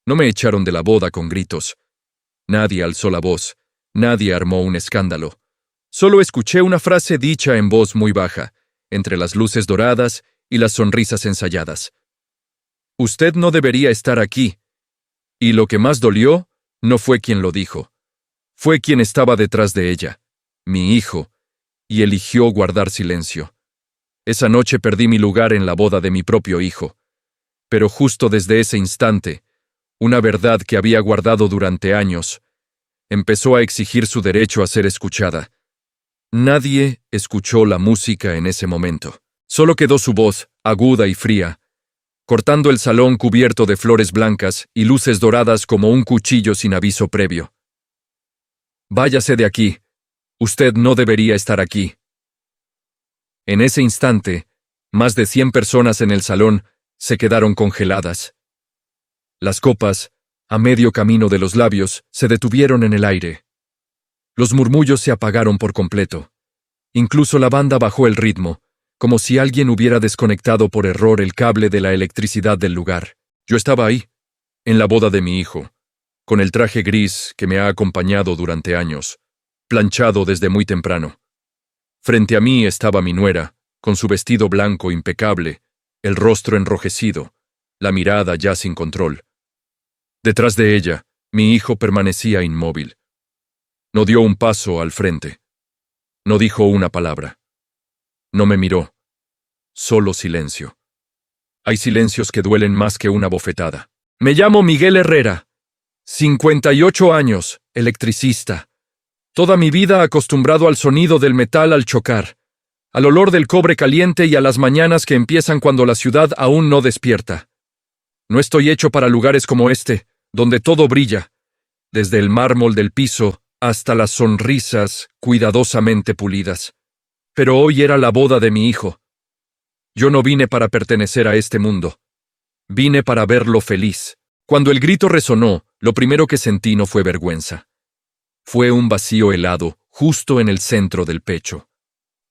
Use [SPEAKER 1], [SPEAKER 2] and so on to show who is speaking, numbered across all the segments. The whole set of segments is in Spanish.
[SPEAKER 1] No me echaron de la boda con gritos. Nadie alzó la voz. Nadie armó un escándalo. Solo escuché una frase dicha en voz muy baja, entre las luces doradas y las sonrisas ensayadas. Usted no debería estar aquí. Y lo que más dolió, no fue quien lo dijo. Fue quien estaba detrás de ella, mi hijo, y eligió guardar silencio. Esa noche perdí mi lugar en la boda de mi propio hijo. Pero justo desde ese instante, una verdad que había guardado durante años, empezó a exigir su derecho a ser escuchada. Nadie escuchó la música en ese momento. Solo quedó su voz, aguda y fría, cortando el salón cubierto de flores blancas y luces doradas como un cuchillo sin aviso previo. Váyase de aquí. Usted no debería estar aquí. En ese instante, más de 100 personas en el salón se quedaron congeladas. Las copas, a medio camino de los labios, se detuvieron en el aire. Los murmullos se apagaron por completo. Incluso la banda bajó el ritmo, como si alguien hubiera desconectado por error el cable de la electricidad del lugar. Yo estaba ahí, en la boda de mi hijo, con el traje gris que me ha acompañado durante años, planchado desde muy temprano. Frente a mí estaba mi nuera, con su vestido blanco impecable, el rostro enrojecido, la mirada ya sin control. Detrás de ella, mi hijo permanecía inmóvil. No dio un paso al frente. No dijo una palabra. No me miró. Solo silencio. Hay silencios que duelen más que una bofetada. Me llamo Miguel Herrera. 58 años, electricista. Toda mi vida acostumbrado al sonido del metal al chocar, al olor del cobre caliente y a las mañanas que empiezan cuando la ciudad aún no despierta. No estoy hecho para lugares como este, donde todo brilla, desde el mármol del piso hasta las sonrisas cuidadosamente pulidas. Pero hoy era la boda de mi hijo. Yo no vine para pertenecer a este mundo. Vine para verlo feliz. Cuando el grito resonó, lo primero que sentí no fue vergüenza. Fue un vacío helado, justo en el centro del pecho.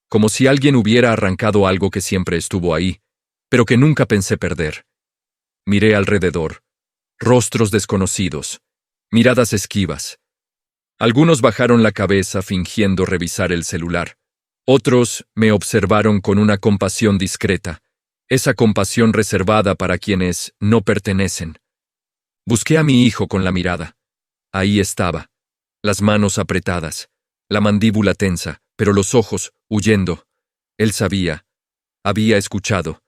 [SPEAKER 1] Como si alguien hubiera arrancado algo que siempre estuvo ahí, pero que nunca pensé perder. Miré alrededor. Rostros desconocidos. Miradas esquivas. Algunos bajaron la cabeza fingiendo revisar el celular. Otros me observaron con una compasión discreta, esa compasión reservada para quienes no pertenecen. Busqué a mi hijo con la mirada. Ahí estaba, las manos apretadas, la mandíbula tensa, pero los ojos huyendo. Él sabía, había escuchado,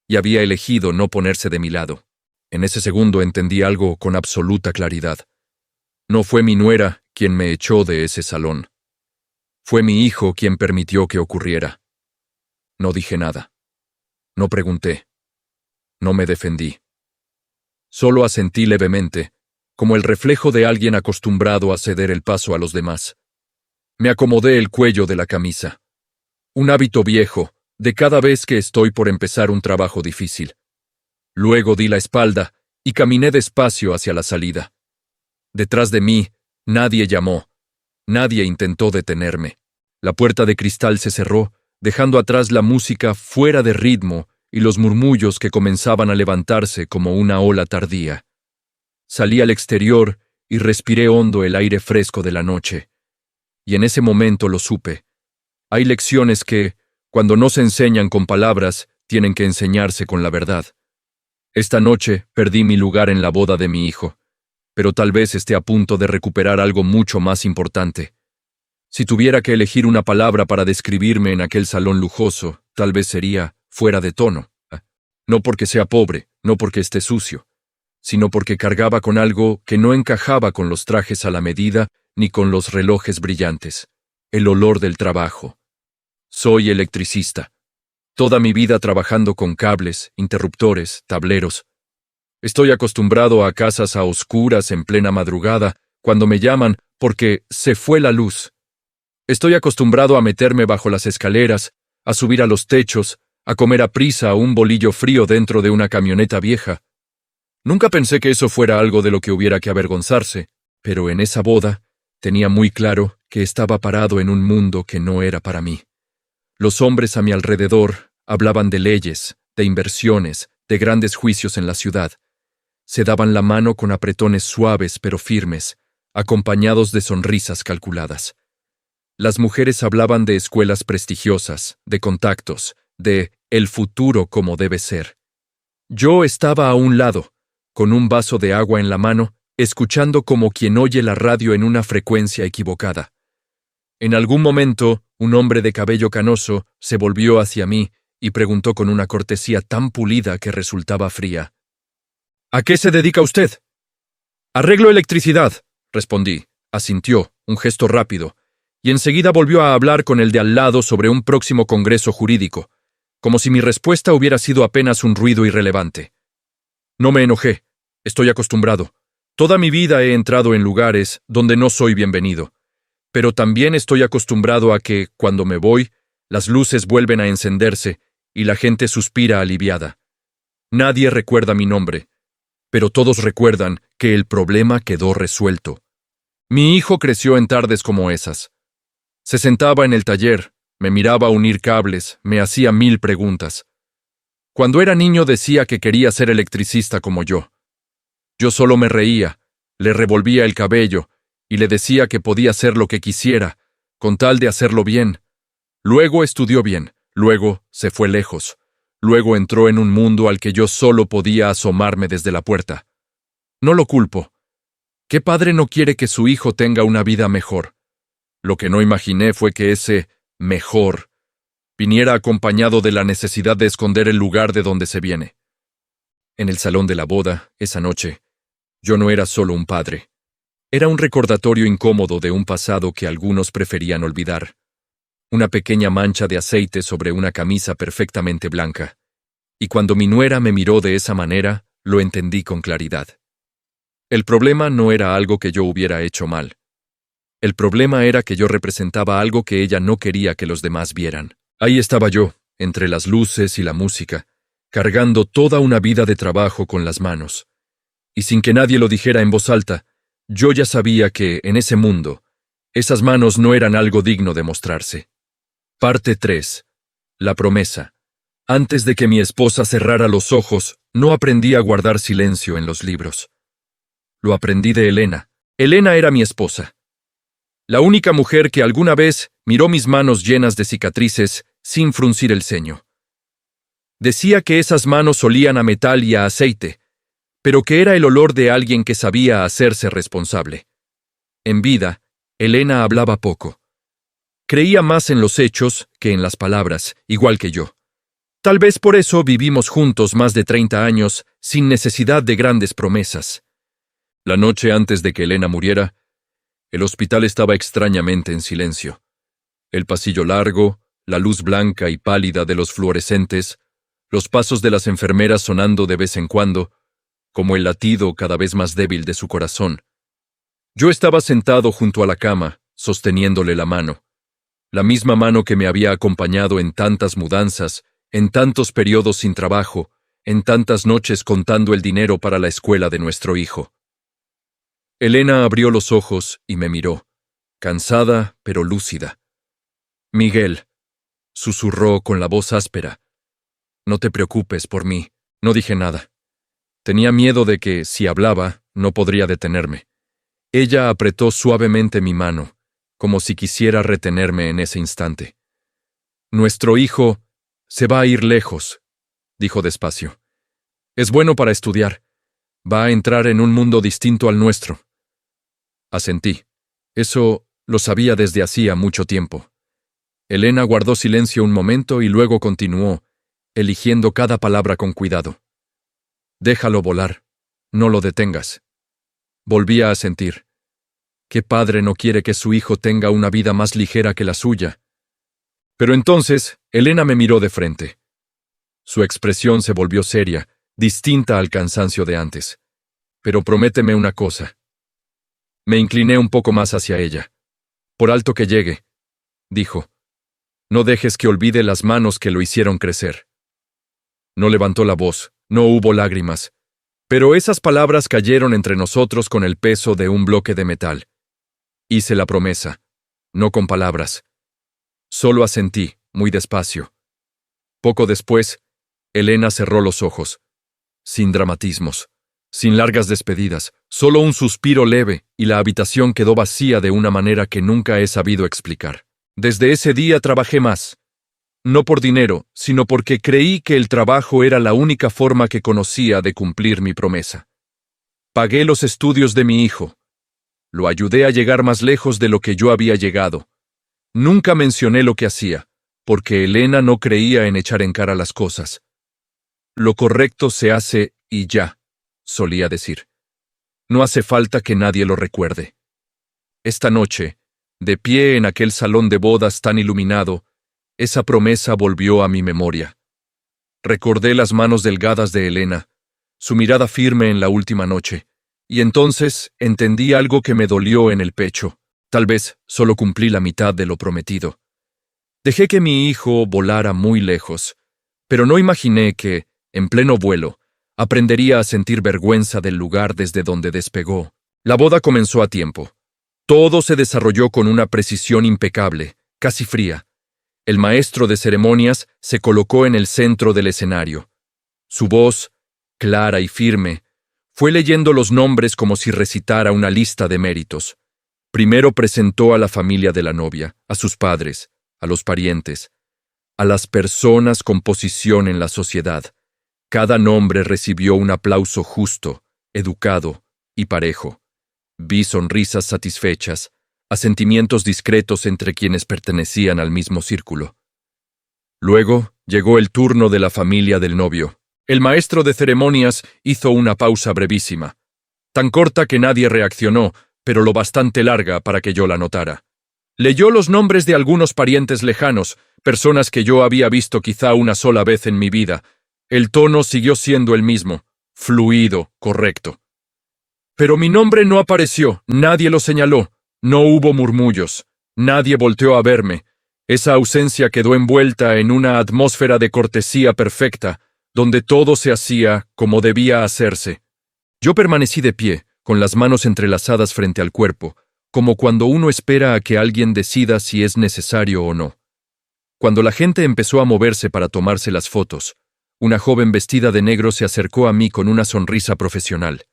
[SPEAKER 1] y había elegido no ponerse de mi lado. En ese segundo entendí algo con absoluta claridad. No fue mi nuera quien me echó de ese salón. Fue mi hijo quien permitió que ocurriera. No dije nada. No pregunté. No me defendí. Solo asentí levemente, como el reflejo de alguien acostumbrado a ceder el paso a los demás. Me acomodé el cuello de la camisa. Un hábito viejo, de cada vez que estoy por empezar un trabajo difícil. Luego di la espalda y caminé despacio hacia la salida. Detrás de mí, nadie llamó. Nadie intentó detenerme. La puerta de cristal se cerró, dejando atrás la música fuera de ritmo y los murmullos que comenzaban a levantarse como una ola tardía. Salí al exterior y respiré hondo el aire fresco de la noche. Y en ese momento lo supe. Hay lecciones que, cuando no se enseñan con palabras, tienen que enseñarse con la verdad. Esta noche perdí mi lugar en la boda de mi hijo, pero tal vez esté a punto de recuperar algo mucho más importante. Si tuviera que elegir una palabra para describirme en aquel salón lujoso, tal vez sería fuera de tono. No porque sea pobre, no porque esté sucio, sino porque cargaba con algo que no encajaba con los trajes a la medida ni con los relojes brillantes. El olor del trabajo. Soy electricista. Toda mi vida trabajando con cables, interruptores, tableros. Estoy acostumbrado a casas a oscuras en plena madrugada, cuando me llaman porque se fue la luz. Estoy acostumbrado a meterme bajo las escaleras, a subir a los techos, a comer a prisa un bolillo frío dentro de una camioneta vieja. Nunca pensé que eso fuera algo de lo que hubiera que avergonzarse, pero en esa boda tenía muy claro que estaba parado en un mundo que no era para mí. Los hombres a mi alrededor hablaban de leyes, de inversiones, de grandes juicios en la ciudad. se daban la mano con apretones suaves pero firmes, acompañados de sonrisas calculadas. Las mujeres hablaban de escuelas prestigiosas, de contactos, de el futuro como debe ser. Yo estaba a un lado, con un vaso de agua en la mano, escuchando como quien oye la radio en una frecuencia equivocada. En algún momento, un hombre de cabello canoso se volvió hacia mí y preguntó con una cortesía tan pulida que resultaba fría: ¿A qué se dedica usted? Arreglo electricidad, respondí. Asintió, un gesto rápido, y enseguida volvió a hablar con el de al lado sobre un próximo congreso jurídico, como si mi respuesta hubiera sido apenas un ruido irrelevante. No me enojé. Estoy acostumbrado. Toda mi vida he entrado en lugares donde no soy bienvenido, pero también estoy acostumbrado a que, cuando me voy, las luces vuelven a encenderse y la gente suspira aliviada. Nadie recuerda mi nombre, pero todos recuerdan que el problema quedó resuelto. Mi hijo creció en tardes como esas. Se sentaba en el taller, me miraba unir cables, me hacía 1000 preguntas. Cuando era niño decía que quería ser electricista como yo. Yo solo me reía, le revolvía el cabello y le decía que podía hacer lo que quisiera, con tal de hacerlo bien. Luego estudió bien, luego se fue lejos, luego entró en un mundo al que yo solo podía asomarme desde la puerta. No lo culpo. ¿Qué padre no quiere que su hijo tenga una vida mejor? Lo que no imaginé fue que ese mejor viniera acompañado de la necesidad de esconder el lugar de donde se viene. En el salón de la boda, esa noche, yo no era solo un padre. Era un recordatorio incómodo de un pasado que algunos preferían olvidar. Una pequeña mancha de aceite sobre una camisa perfectamente blanca. Y cuando mi nuera me miró de esa manera, lo entendí con claridad. El problema no era algo que yo hubiera hecho mal. El problema era que yo representaba algo que ella no quería que los demás vieran. Ahí estaba yo, entre las luces y la música, cargando toda una vida de trabajo con las manos. Y sin que nadie lo dijera en voz alta, yo ya sabía que, en ese mundo, esas manos no eran algo digno de mostrarse. Parte 3. La promesa. Antes de que mi esposa cerrara los ojos, no aprendí a guardar silencio en los libros. Lo aprendí de Elena. Elena era mi esposa. La única mujer que alguna vez miró mis manos llenas de cicatrices sin fruncir el ceño. Decía que esas manos olían a metal y a aceite, pero que era el olor de alguien que sabía hacerse responsable. En vida, Elena hablaba poco. Creía más en los hechos que en las palabras, igual que yo. Tal vez por eso vivimos juntos más de 30 años sin necesidad de grandes promesas. La noche antes de que Elena muriera, el hospital estaba extrañamente en silencio. El pasillo largo, la luz blanca y pálida de los fluorescentes, los pasos de las enfermeras sonando de vez en cuando, como el latido cada vez más débil de su corazón. Yo estaba sentado junto a la cama, sosteniéndole la mano. La misma mano que me había acompañado en tantas mudanzas, en tantos periodos sin trabajo, en tantas noches contando el dinero para la escuela de nuestro hijo. Elena abrió los ojos y me miró, cansada pero lúcida. «Miguel», susurró con la voz áspera, «no te preocupes por mí». No dije nada. Tenía miedo de que, si hablaba, no podría detenerme. Ella apretó suavemente mi mano, como si quisiera retenerme en ese instante. «Nuestro hijo se va a ir lejos», dijo despacio. «Es bueno para estudiar. Va a entrar en un mundo distinto al nuestro». Asentí. Eso lo sabía desde hacía mucho tiempo. Elena guardó silencio un momento y luego continuó, eligiendo cada palabra con cuidado. «Déjalo volar. No lo detengas». Volví a asentir. ¿Qué padre no quiere que su hijo tenga una vida más ligera que la suya? Pero entonces, Elena me miró de frente. Su expresión se volvió seria, distinta al cansancio de antes. «Pero prométeme una cosa». Me incliné un poco más hacia ella. «Por alto que llegue», dijo, «no dejes que olvide las manos que lo hicieron crecer». No levantó la voz, no hubo lágrimas, pero esas palabras cayeron entre nosotros con el peso de un bloque de metal. Hice la promesa, no con palabras. Solo asentí, muy despacio. Poco después, Elena cerró los ojos, sin dramatismos, sin largas despedidas, solo un suspiro leve, y la habitación quedó vacía de una manera que nunca he sabido explicar. Desde ese día trabajé más. No por dinero, sino porque creí que el trabajo era la única forma que conocía de cumplir mi promesa. Pagué los estudios de mi hijo. Lo ayudé a llegar más lejos de lo que yo había llegado. Nunca mencioné lo que hacía, porque Elena no creía en echar en cara las cosas. Lo correcto se hace y ya, solía decir. No hace falta que nadie lo recuerde. Esta noche, de pie en aquel salón de bodas tan iluminado, esa promesa volvió a mi memoria. Recordé las manos delgadas de Elena, su mirada firme en la última noche, y entonces entendí algo que me dolió en el pecho. Tal vez solo cumplí la mitad de lo prometido. Dejé que mi hijo volara muy lejos, pero no imaginé que, en pleno vuelo, aprendería a sentir vergüenza del lugar desde donde despegó. La boda comenzó a tiempo. Todo se desarrolló con una precisión impecable, casi fría. El maestro de ceremonias se colocó en el centro del escenario. Su voz, clara y firme, fue leyendo los nombres como si recitara una lista de méritos. Primero presentó a la familia de la novia, a sus padres, a los parientes, a las personas con posición en la sociedad. Cada nombre recibió un aplauso justo, educado y parejo. Vi sonrisas satisfechas, asentimientos discretos entre quienes pertenecían al mismo círculo. Luego llegó el turno de la familia del novio. El maestro de ceremonias hizo una pausa brevísima, tan corta que nadie reaccionó, pero lo bastante larga para que yo la notara. Leyó los nombres de algunos parientes lejanos, personas que yo había visto quizá una sola vez en mi vida. El tono siguió siendo el mismo, fluido, correcto. Pero mi nombre no apareció, nadie lo señaló. No hubo murmullos, nadie volteó a verme. Esa ausencia quedó envuelta en una atmósfera de cortesía perfecta, donde todo se hacía como debía hacerse. Yo permanecí de pie, con las manos entrelazadas frente al cuerpo, como cuando uno espera a que alguien decida si es necesario o no. Cuando la gente empezó a moverse para tomarse las fotos, una joven vestida de negro se acercó a mí con una sonrisa profesional.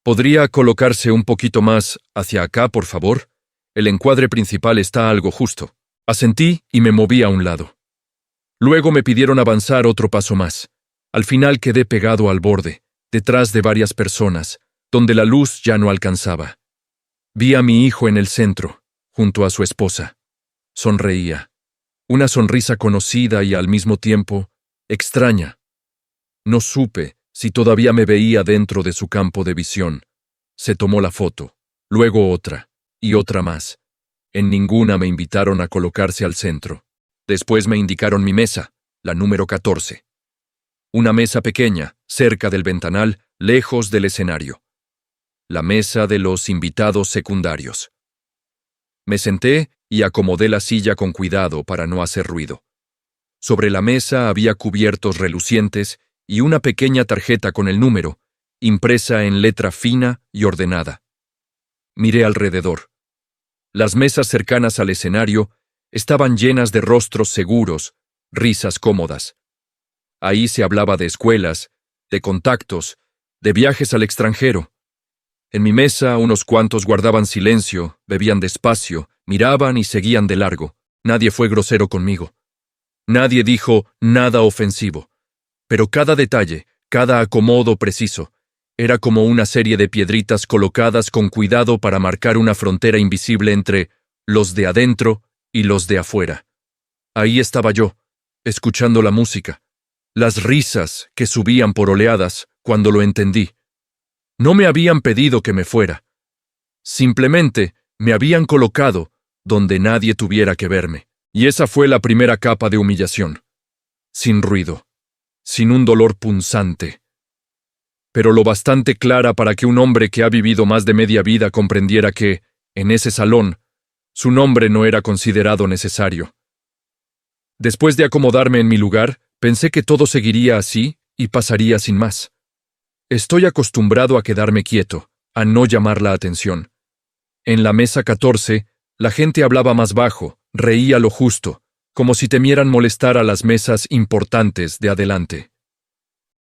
[SPEAKER 1] ¿Podría colocarse un poquito más hacia acá, por favor? El encuadre principal está algo justo. Asentí y me moví a un lado. Luego me pidieron avanzar otro paso más. Al final quedé pegado al borde, detrás de varias personas, donde la luz ya no alcanzaba. Vi a mi hijo en el centro, junto a su esposa. Sonreía. Una sonrisa conocida y al mismo tiempo extraña. No supe si todavía me veía dentro de su campo de visión. Se tomó la foto, luego otra, y otra más. En ninguna me invitaron a colocarse al centro. Después me indicaron mi mesa, la número 14. Una mesa pequeña, cerca del ventanal, lejos del escenario. La mesa de los invitados secundarios. Me senté y acomodé la silla con cuidado para no hacer ruido. Sobre la mesa había cubiertos relucientes y una pequeña tarjeta con el número, impresa en letra fina y ordenada. Miré alrededor. Las mesas cercanas al escenario estaban llenas de rostros seguros, risas cómodas. Ahí se hablaba de escuelas, de contactos, de viajes al extranjero. En mi mesa unos cuantos guardaban silencio, bebían despacio, miraban y seguían de largo. Nadie fue grosero conmigo. Nadie dijo nada ofensivo. Pero cada detalle, cada acomodo preciso, era como una serie de piedritas colocadas con cuidado para marcar una frontera invisible entre los de adentro y los de afuera. Ahí estaba yo, escuchando la música, las risas que subían por oleadas cuando lo entendí. No me habían pedido que me fuera. Simplemente me habían colocado donde nadie tuviera que verme. Y esa fue la primera capa de humillación. Sin ruido. Sin un dolor punzante, pero lo bastante clara para que un hombre que ha vivido más de media vida comprendiera que, en ese salón, su nombre no era considerado necesario. Después de acomodarme en mi lugar, pensé que todo seguiría así y pasaría sin más. Estoy acostumbrado a quedarme quieto, a no llamar la atención. En la mesa 14, la gente hablaba más bajo, reía lo justo, como si temieran molestar a las mesas importantes de adelante.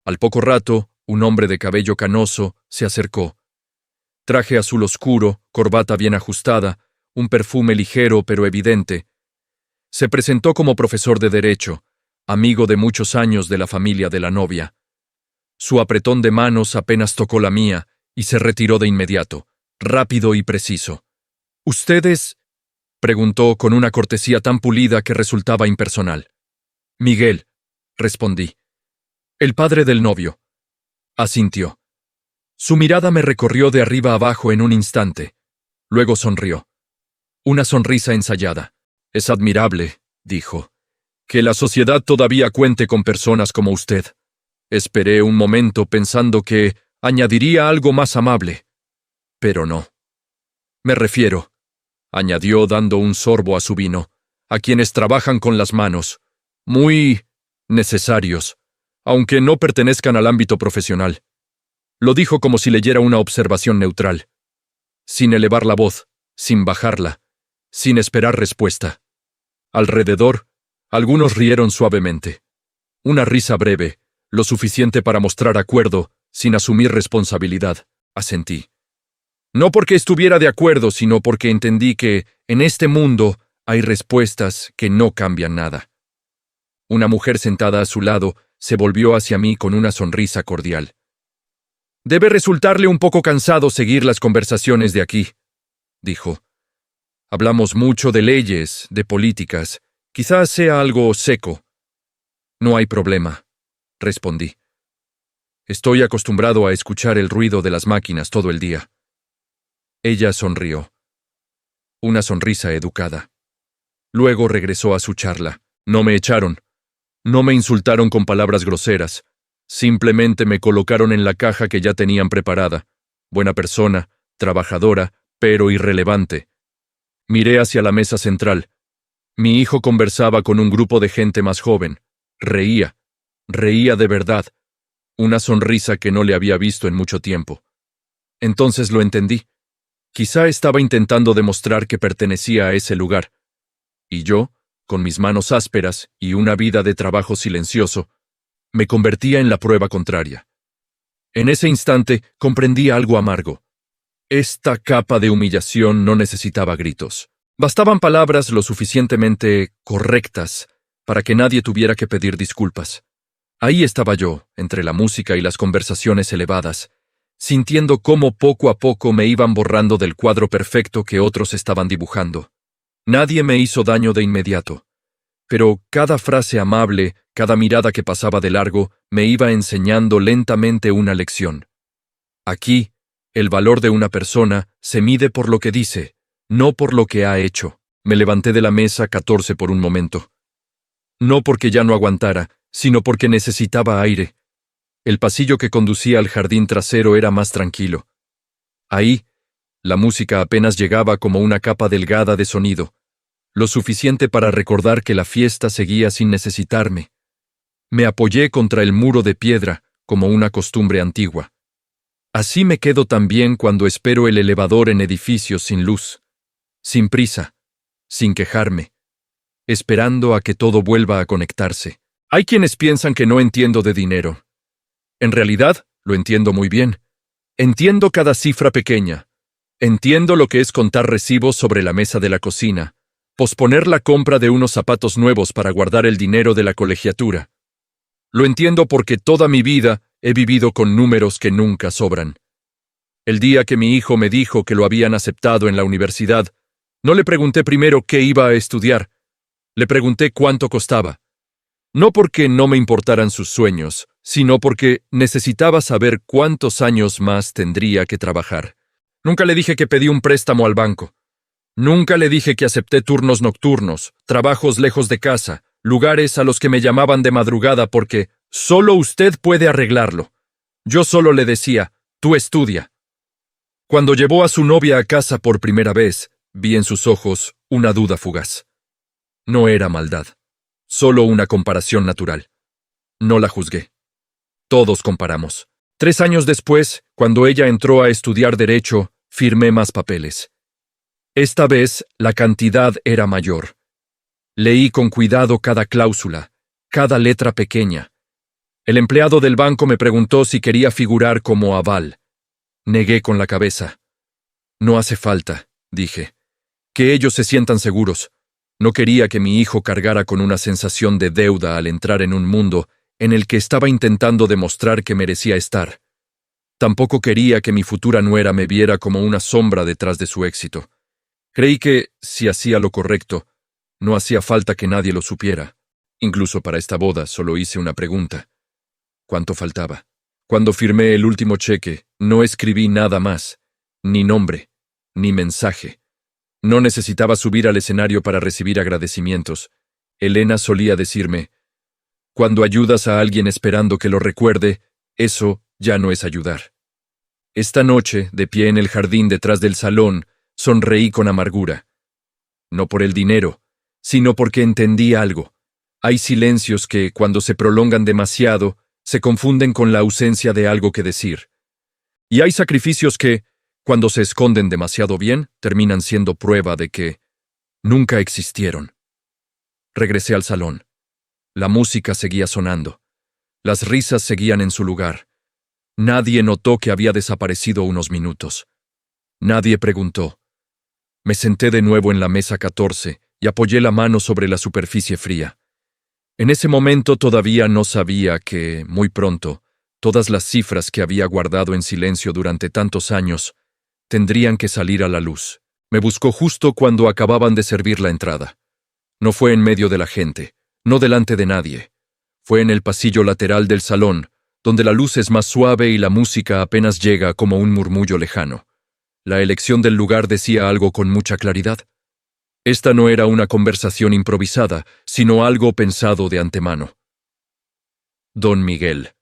[SPEAKER 1] Al poco rato, un hombre de cabello canoso, se acercó. Traje azul oscuro, corbata bien ajustada, un perfume ligero pero evidente. Se presentó como profesor de Derecho, amigo de muchos años de la familia de la novia. Su apretón de manos apenas tocó la mía y se retiró de inmediato, rápido y preciso. «¿Ustedes?» preguntó con una cortesía tan pulida que resultaba impersonal. «Miguel», respondí. «El padre del novio». Asintió. Su mirada me recorrió de arriba abajo en un instante. Luego sonrió. Una sonrisa ensayada. «Es admirable», dijo, «que la sociedad todavía cuente con personas como usted». Esperé un momento pensando que añadiría algo más amable. Pero no. «Me refiero», añadió dando un sorbo a su vino, «a quienes trabajan con las manos. Muy necesarios, aunque no pertenezcan al ámbito profesional». Lo dijo como si leyera una observación neutral, sin elevar la voz, sin bajarla, sin esperar respuesta. Alrededor, algunos rieron suavemente. Una risa breve, lo suficiente para mostrar acuerdo, sin asumir responsabilidad. Asentí. No porque estuviera de acuerdo, sino porque entendí que, en este mundo, hay respuestas que no cambian nada. Una mujer sentada a su lado se volvió hacia mí con una sonrisa cordial. «Debe resultarle un poco cansado seguir las conversaciones de aquí», dijo. «Hablamos mucho de leyes, de políticas. Quizás sea algo seco». «No hay problema», respondí. «Estoy acostumbrado a escuchar el ruido de las máquinas todo el día». Ella sonrió. Una sonrisa educada. Luego regresó a su charla. No me echaron. No me insultaron con palabras groseras. Simplemente me colocaron en la caja que ya tenían preparada. Buena persona, trabajadora, pero irrelevante. Miré hacia la mesa central. Mi hijo conversaba con un grupo de gente más joven. Reía. Reía de verdad. Una sonrisa que no le había visto en mucho tiempo. Entonces lo entendí. Quizá estaba intentando demostrar que pertenecía a ese lugar. Y yo, con mis manos ásperas y una vida de trabajo silencioso, me convertía en la prueba contraria. En ese instante comprendí algo amargo. Esta capa de humillación no necesitaba gritos. Bastaban palabras lo suficientemente correctas para que nadie tuviera que pedir disculpas. Ahí estaba yo, entre la música y las conversaciones elevadas, sintiendo cómo poco a poco me iban borrando del cuadro perfecto que otros estaban dibujando. Nadie me hizo daño de inmediato, pero cada frase amable, cada mirada que pasaba de largo, me iba enseñando lentamente una lección. Aquí, el valor de una persona se mide por lo que dice, no por lo que ha hecho. Me levanté de la mesa 14 por un momento. No porque ya no aguantara, sino porque necesitaba aire. El pasillo que conducía al jardín trasero era más tranquilo. Ahí, la música apenas llegaba como una capa delgada de sonido, lo suficiente para recordar que la fiesta seguía sin necesitarme. Me apoyé contra el muro de piedra, como una costumbre antigua. Así me quedo también cuando espero el elevador en edificios sin luz, sin prisa, sin quejarme, esperando a que todo vuelva a conectarse. Hay quienes piensan que no entiendo de dinero. En realidad, lo entiendo muy bien. Entiendo cada cifra pequeña. Entiendo lo que es contar recibos sobre la mesa de la cocina, posponer la compra de unos zapatos nuevos para guardar el dinero de la colegiatura. Lo entiendo porque toda mi vida he vivido con números que nunca sobran. El día que mi hijo me dijo que lo habían aceptado en la universidad, no le pregunté primero qué iba a estudiar, le pregunté cuánto costaba. No porque no me importaran sus sueños, sino porque necesitaba saber cuántos años más tendría que trabajar. Nunca le dije que pedí un préstamo al banco. Nunca le dije que acepté turnos nocturnos, trabajos lejos de casa, lugares a los que me llamaban de madrugada porque solo usted puede arreglarlo. Yo solo le decía, tú estudia. Cuando llevó a su novia a casa por primera vez, vi en sus ojos una duda fugaz. No era maldad, solo una comparación natural. No la juzgué. Todos comparamos. 3 años después, cuando ella entró a estudiar Derecho, firmé más papeles. Esta vez, la cantidad era mayor. Leí con cuidado cada cláusula, cada letra pequeña. El empleado del banco me preguntó si quería figurar como aval. Negué con la cabeza. No hace falta, dije. Que ellos se sientan seguros. No quería que mi hijo cargara con una sensación de deuda al entrar en un mundo en el que estaba intentando demostrar que merecía estar. Tampoco quería que mi futura nuera me viera como una sombra detrás de su éxito. Creí que, si hacía lo correcto, no hacía falta que nadie lo supiera. Incluso para esta boda solo hice una pregunta. ¿Cuánto faltaba? Cuando firmé el último cheque, no escribí nada más, ni nombre, ni mensaje. No necesitaba subir al escenario para recibir agradecimientos. Elena solía decirme, cuando ayudas a alguien esperando que lo recuerde, eso ya no es ayudar. Esta noche, de pie en el jardín detrás del salón, sonreí con amargura. No por el dinero, sino porque entendí algo. Hay silencios que, cuando se prolongan demasiado, se confunden con la ausencia de algo que decir. Y hay sacrificios que, cuando se esconden demasiado bien, terminan siendo prueba de que nunca existieron. Regresé al salón. La música seguía sonando. Las risas seguían en su lugar. Nadie notó que había desaparecido unos minutos. Nadie preguntó. Me senté de nuevo en la mesa 14 y apoyé la mano sobre la superficie fría. En ese momento todavía no sabía que, muy pronto, todas las cifras que había guardado en silencio durante tantos años tendrían que salir a la luz. Me buscó justo cuando acababan de servir la entrada. No fue en medio de la gente, no delante de nadie. Fue en el pasillo lateral del salón, donde la luz es más suave y la música apenas llega como un murmullo lejano. La elección del lugar decía algo con mucha claridad. Esta no era una conversación improvisada, sino algo pensado de antemano. Don Miguel,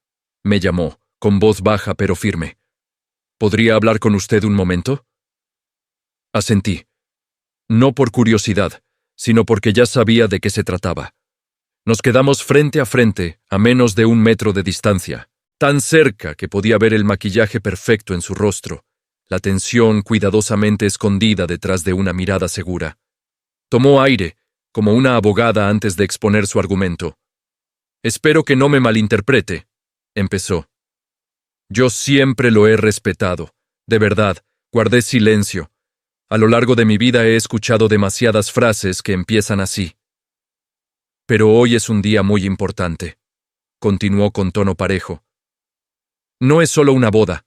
[SPEAKER 1] me llamó, con voz baja pero firme. ¿Podría hablar con usted un momento? Asentí. No por curiosidad, sino porque ya sabía de qué se trataba. Nos quedamos frente a frente, a menos de 1 metro de distancia, tan cerca que podía ver el maquillaje perfecto en su rostro, la tensión cuidadosamente escondida detrás de una mirada segura. Tomó aire, como una abogada antes de exponer su argumento. Espero que no me malinterprete, empezó. Yo siempre lo he respetado. De verdad, guardé silencio. A lo largo de mi vida he escuchado demasiadas frases que empiezan así. Pero hoy es un día muy importante, continuó con tono parejo. No es solo una boda.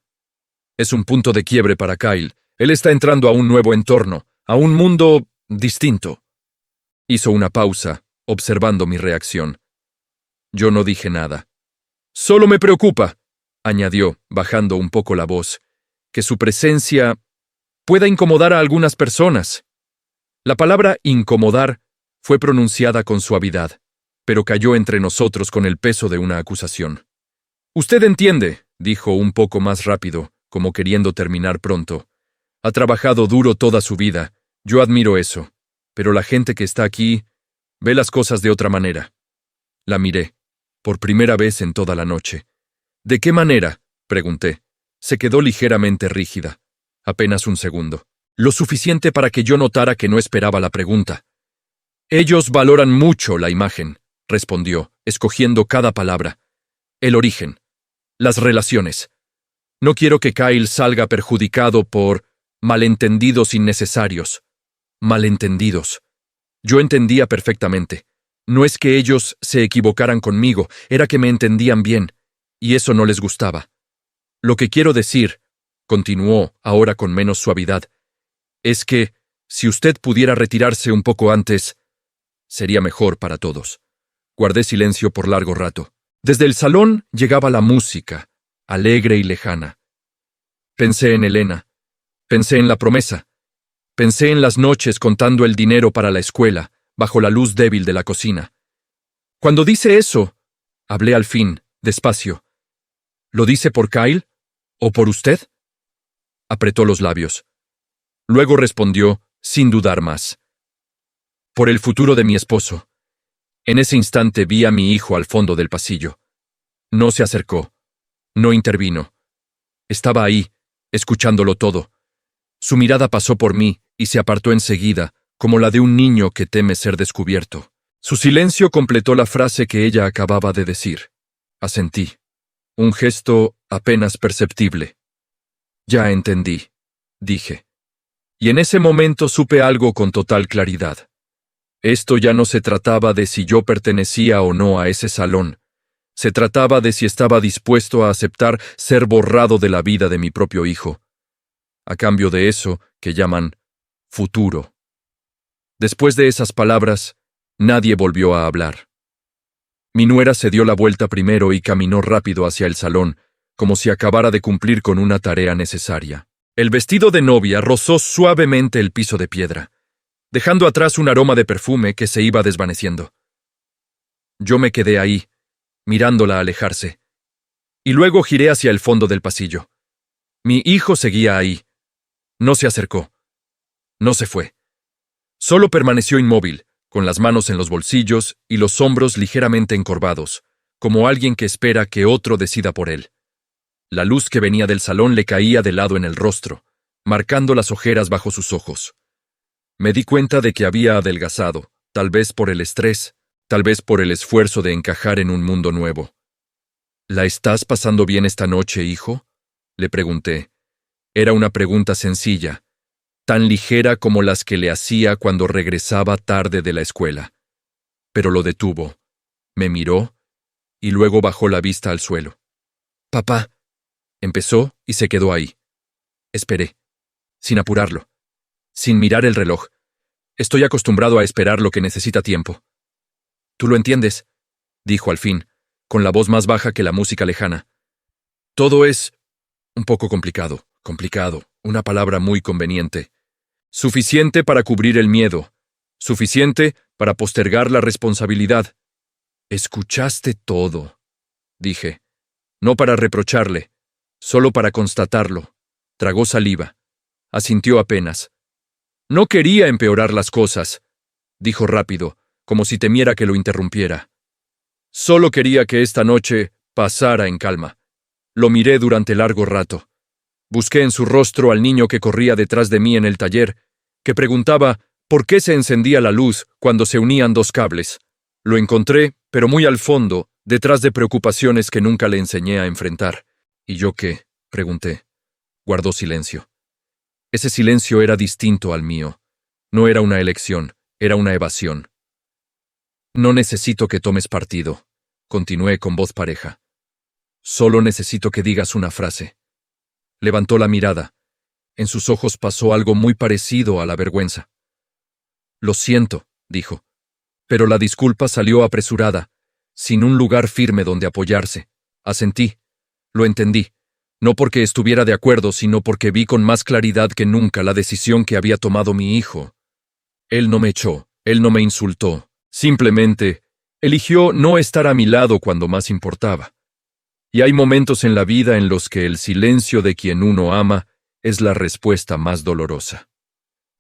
[SPEAKER 1] Es un punto de quiebre para Kyle. Él está entrando a un nuevo entorno, a un mundo distinto. Hizo una pausa, observando mi reacción. Yo no dije nada. Solo me preocupa, añadió, bajando un poco la voz, que su presencia pueda incomodar a algunas personas. La palabra incomodar fue pronunciada con suavidad, pero cayó entre nosotros con el peso de una acusación. Usted entiende, dijo un poco más rápido, como queriendo terminar pronto. Ha trabajado duro toda su vida, yo admiro eso, pero la gente que está aquí ve las cosas de otra manera. La miré, por primera vez en toda la noche. ¿De qué manera?, pregunté. Se quedó ligeramente rígida. Apenas un segundo. Lo suficiente para que yo notara que no esperaba la pregunta. Ellos valoran mucho la imagen, respondió, escogiendo cada palabra. El origen. Las relaciones. No quiero que Kyle salga perjudicado por malentendidos innecesarios. Malentendidos. Yo entendía perfectamente. No es que ellos se equivocaran conmigo, era que me entendían bien, y eso no les gustaba. Lo que quiero decir, continuó, ahora con menos suavidad, es que, si usted pudiera retirarse un poco antes, sería mejor para todos. Guardé silencio por largo rato. Desde el salón llegaba la música, alegre y lejana. Pensé en Elena. Pensé en la promesa. Pensé en las noches contando el dinero para la escuela, bajo la luz débil de la cocina. Cuando dice eso, hablé al fin, despacio. ¿Lo dice por Kyle? ¿O por usted? Apretó los labios. Luego respondió, sin dudar más. Por el futuro de mi esposo. En ese instante vi a mi hijo al fondo del pasillo. No se acercó. No intervino. Estaba ahí, escuchándolo todo. Su mirada pasó por mí y se apartó enseguida, como la de un niño que teme ser descubierto. Su silencio completó la frase que ella acababa de decir. Asentí. Un gesto apenas perceptible. Ya entendí, dije. Y en ese momento supe algo con total claridad. Esto ya no se trataba de si yo pertenecía o no a ese salón. Se trataba de si estaba dispuesto a aceptar ser borrado de la vida de mi propio hijo, a cambio de eso que llaman futuro. Después de esas palabras, nadie volvió a hablar. Mi nuera se dio la vuelta primero y caminó rápido hacia el salón, como si acabara de cumplir con una tarea necesaria. El vestido de novia rozó suavemente el piso de piedra, dejando atrás un aroma de perfume que se iba desvaneciendo. Yo me quedé ahí, mirándola alejarse, y luego giré hacia el fondo del pasillo. Mi hijo seguía ahí. No se acercó. No se fue. Solo permaneció inmóvil, con las manos en los bolsillos y los hombros ligeramente encorvados, como alguien que espera que otro decida por él. La luz que venía del salón le caía de lado en el rostro, marcando las ojeras bajo sus ojos. Me di cuenta de que había adelgazado, tal vez por el estrés, tal vez por el esfuerzo de encajar en un mundo nuevo. ¿La estás pasando bien esta noche, hijo?, le pregunté. Era una pregunta sencilla, tan ligera como las que le hacía cuando regresaba tarde de la escuela. Pero lo detuvo, me miró y luego bajó la vista al suelo. «Papá», empezó y se quedó ahí. Esperé, sin apurarlo, sin mirar el reloj. Estoy acostumbrado a esperar lo que necesita tiempo. «Tú lo entiendes», dijo al fin, con la voz más baja que la música lejana. «Todo es un poco complicado, una palabra muy conveniente. Suficiente para cubrir el miedo, suficiente para postergar la responsabilidad». «Escuchaste todo», dije, no para reprocharle, solo para constatarlo. Tragó saliva, asintió apenas. «No quería empeorar las cosas», dijo rápido, como si temiera que lo interrumpiera. «Solo quería que esta noche pasara en calma». Lo miré durante largo rato. Busqué en su rostro al niño que corría detrás de mí en el taller, que preguntaba por qué se encendía la luz cuando se unían dos cables. Lo encontré, pero muy al fondo, detrás de preocupaciones que nunca le enseñé a enfrentar. «¿Y yo qué?», pregunté. Guardó silencio. Ese silencio era distinto al mío. No era una elección, era una evasión. «No necesito que tomes partido», continué con voz pareja. «Solo necesito que digas una frase». Levantó la mirada. En sus ojos pasó algo muy parecido a la vergüenza. «Lo siento», dijo. Pero la disculpa salió apresurada, sin un lugar firme donde apoyarse. Asentí. Lo entendí. No porque estuviera de acuerdo, sino porque vi con más claridad que nunca la decisión que había tomado mi hijo. Él no me echó, él no me insultó. Simplemente eligió no estar a mi lado cuando más importaba. Y hay momentos en la vida en los que el silencio de quien uno ama es la respuesta más dolorosa.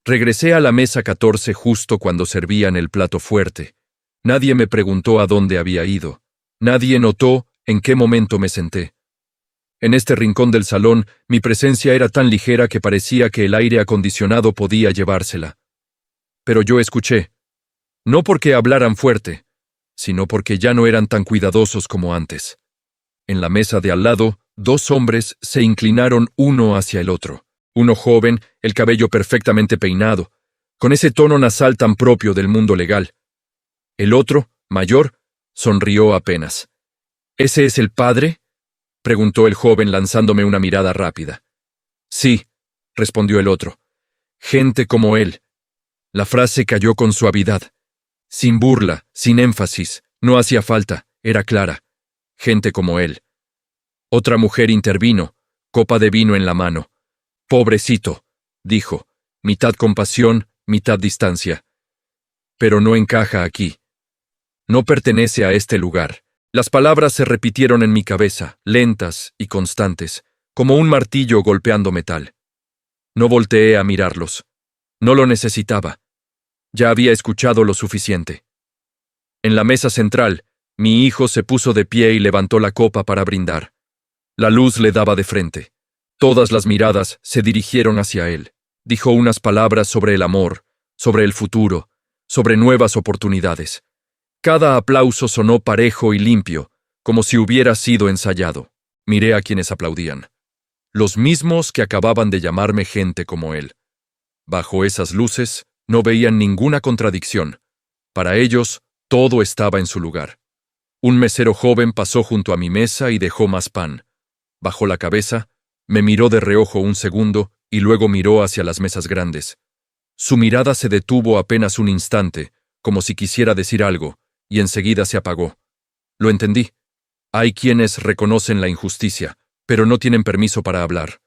[SPEAKER 1] Regresé a la mesa 14 justo cuando servían el plato fuerte. Nadie me preguntó a dónde había ido. Nadie notó en qué momento me senté. En este rincón del salón, mi presencia era tan ligera que parecía que el aire acondicionado podía llevársela. Pero yo escuché. No porque hablaran fuerte, sino porque ya no eran tan cuidadosos como antes. En la mesa de al lado, dos hombres se inclinaron uno hacia el otro. Uno joven, el cabello perfectamente peinado, con ese tono nasal tan propio del mundo legal. El otro, mayor, sonrió apenas. «¿Ese es el padre?», preguntó el joven lanzándome una mirada rápida. «Sí», respondió el otro. «Gente como él». La frase cayó con suavidad. Sin burla, sin énfasis, no hacía falta, era clara. Gente como él. Otra mujer intervino, copa de vino en la mano. «Pobrecito», dijo, mitad compasión, mitad distancia. «Pero no encaja aquí. No pertenece a este lugar». Las palabras se repitieron en mi cabeza, lentas y constantes, como un martillo golpeando metal. No volteé a mirarlos. No lo necesitaba. Ya había escuchado lo suficiente. En la mesa central, mi hijo se puso de pie y levantó la copa para brindar. La luz le daba de frente. Todas las miradas se dirigieron hacia él. Dijo unas palabras sobre el amor, sobre el futuro, sobre nuevas oportunidades. Cada aplauso sonó parejo y limpio, como si hubiera sido ensayado. Miré a quienes aplaudían. Los mismos que acababan de llamarme gente como él. Bajo esas luces, no veían ninguna contradicción. Para ellos, todo estaba en su lugar. Un mesero joven pasó junto a mi mesa y dejó más pan. Bajó la cabeza, me miró de reojo un segundo y luego miró hacia las mesas grandes. Su mirada se detuvo apenas un instante, como si quisiera decir algo, y enseguida se apagó. Lo entendí. Hay quienes reconocen la injusticia, pero no tienen permiso para hablar.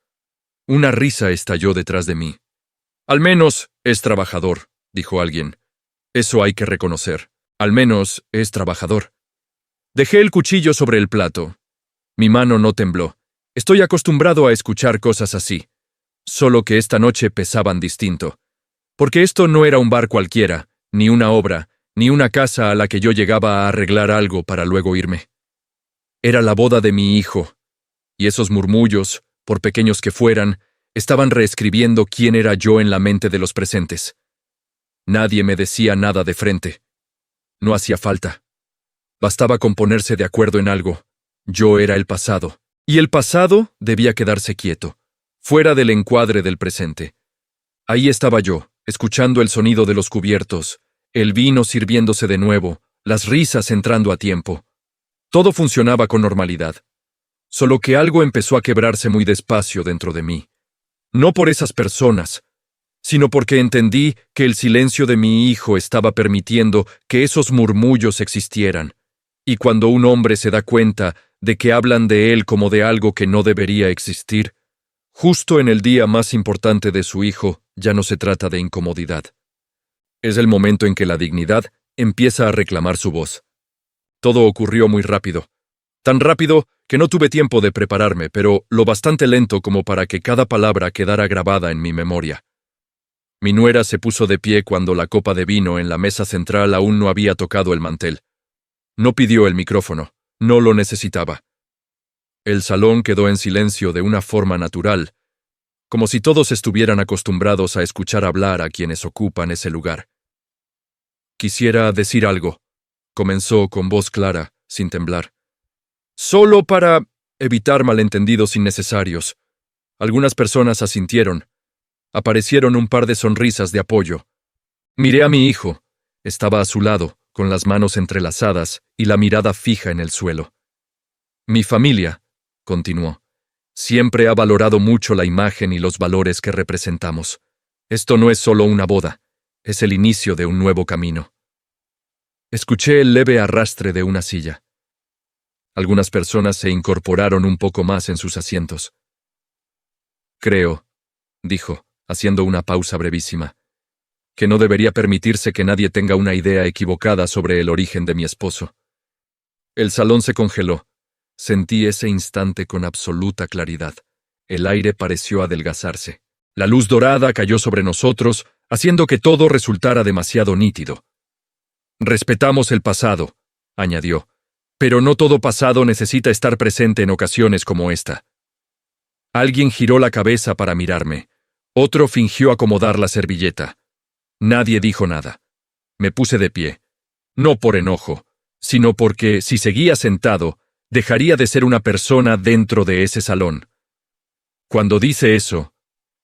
[SPEAKER 1] Una risa estalló detrás de mí. Al menos es trabajador, dijo alguien. Eso hay que reconocer. Al menos es trabajador. Dejé el cuchillo sobre el plato. Mi mano no tembló. Estoy acostumbrado a escuchar cosas así. Solo que esta noche pesaban distinto. Porque esto no era un bar cualquiera, ni una obra, ni una casa a la que yo llegaba a arreglar algo para luego irme. Era la boda de mi hijo, y esos murmullos, por pequeños que fueran, estaban reescribiendo quién era yo en la mente de los presentes. Nadie me decía nada de frente. No hacía falta. Bastaba con ponerse de acuerdo en algo. Yo era el pasado, y el pasado debía quedarse quieto, fuera del encuadre del presente. Ahí estaba yo, escuchando el sonido de los cubiertos, el vino sirviéndose de nuevo, las risas entrando a tiempo. Todo funcionaba con normalidad. Solo que algo empezó a quebrarse muy despacio dentro de mí. No por esas personas, sino porque entendí que el silencio de mi hijo estaba permitiendo que esos murmullos existieran. Y cuando un hombre se da cuenta de que hablan de él como de algo que no debería existir, justo en el día más importante de su hijo, ya no se trata de incomodidad. Es el momento en que la dignidad empieza a reclamar su voz. Todo ocurrió muy rápido. Tan rápido que no tuve tiempo de prepararme, pero lo bastante lento como para que cada palabra quedara grabada en mi memoria. Mi nuera se puso de pie cuando la copa de vino en la mesa central aún no había tocado el mantel. No pidió el micrófono, no lo necesitaba. El salón quedó en silencio de una forma natural, como si todos estuvieran acostumbrados a escuchar hablar a quienes ocupan ese lugar. Quisiera decir algo, comenzó con voz clara, sin temblar. Solo para evitar malentendidos innecesarios. Algunas personas asintieron. Aparecieron un par de sonrisas de apoyo. Miré a mi hijo. Estaba a su lado, con las manos entrelazadas y la mirada fija en el suelo. Mi familia, continuó, siempre ha valorado mucho la imagen y los valores que representamos. Esto no es solo una boda, es el inicio de un nuevo camino. Escuché el leve arrastre de una silla. Algunas personas se incorporaron un poco más en sus asientos. Creo, dijo, haciendo una pausa brevísima, que no debería permitirse que nadie tenga una idea equivocada sobre el origen de mi esposo. El salón se congeló. Sentí ese instante con absoluta claridad. El aire pareció adelgazarse. La luz dorada cayó sobre nosotros, haciendo que todo resultara demasiado nítido. Respetamos el pasado, añadió, pero no todo pasado necesita estar presente en ocasiones como esta. Alguien giró la cabeza para mirarme. Otro fingió acomodar la servilleta. Nadie dijo nada. Me puse de pie. No por enojo, sino porque, si seguía sentado, dejaría de ser una persona dentro de ese salón. Cuando dice eso,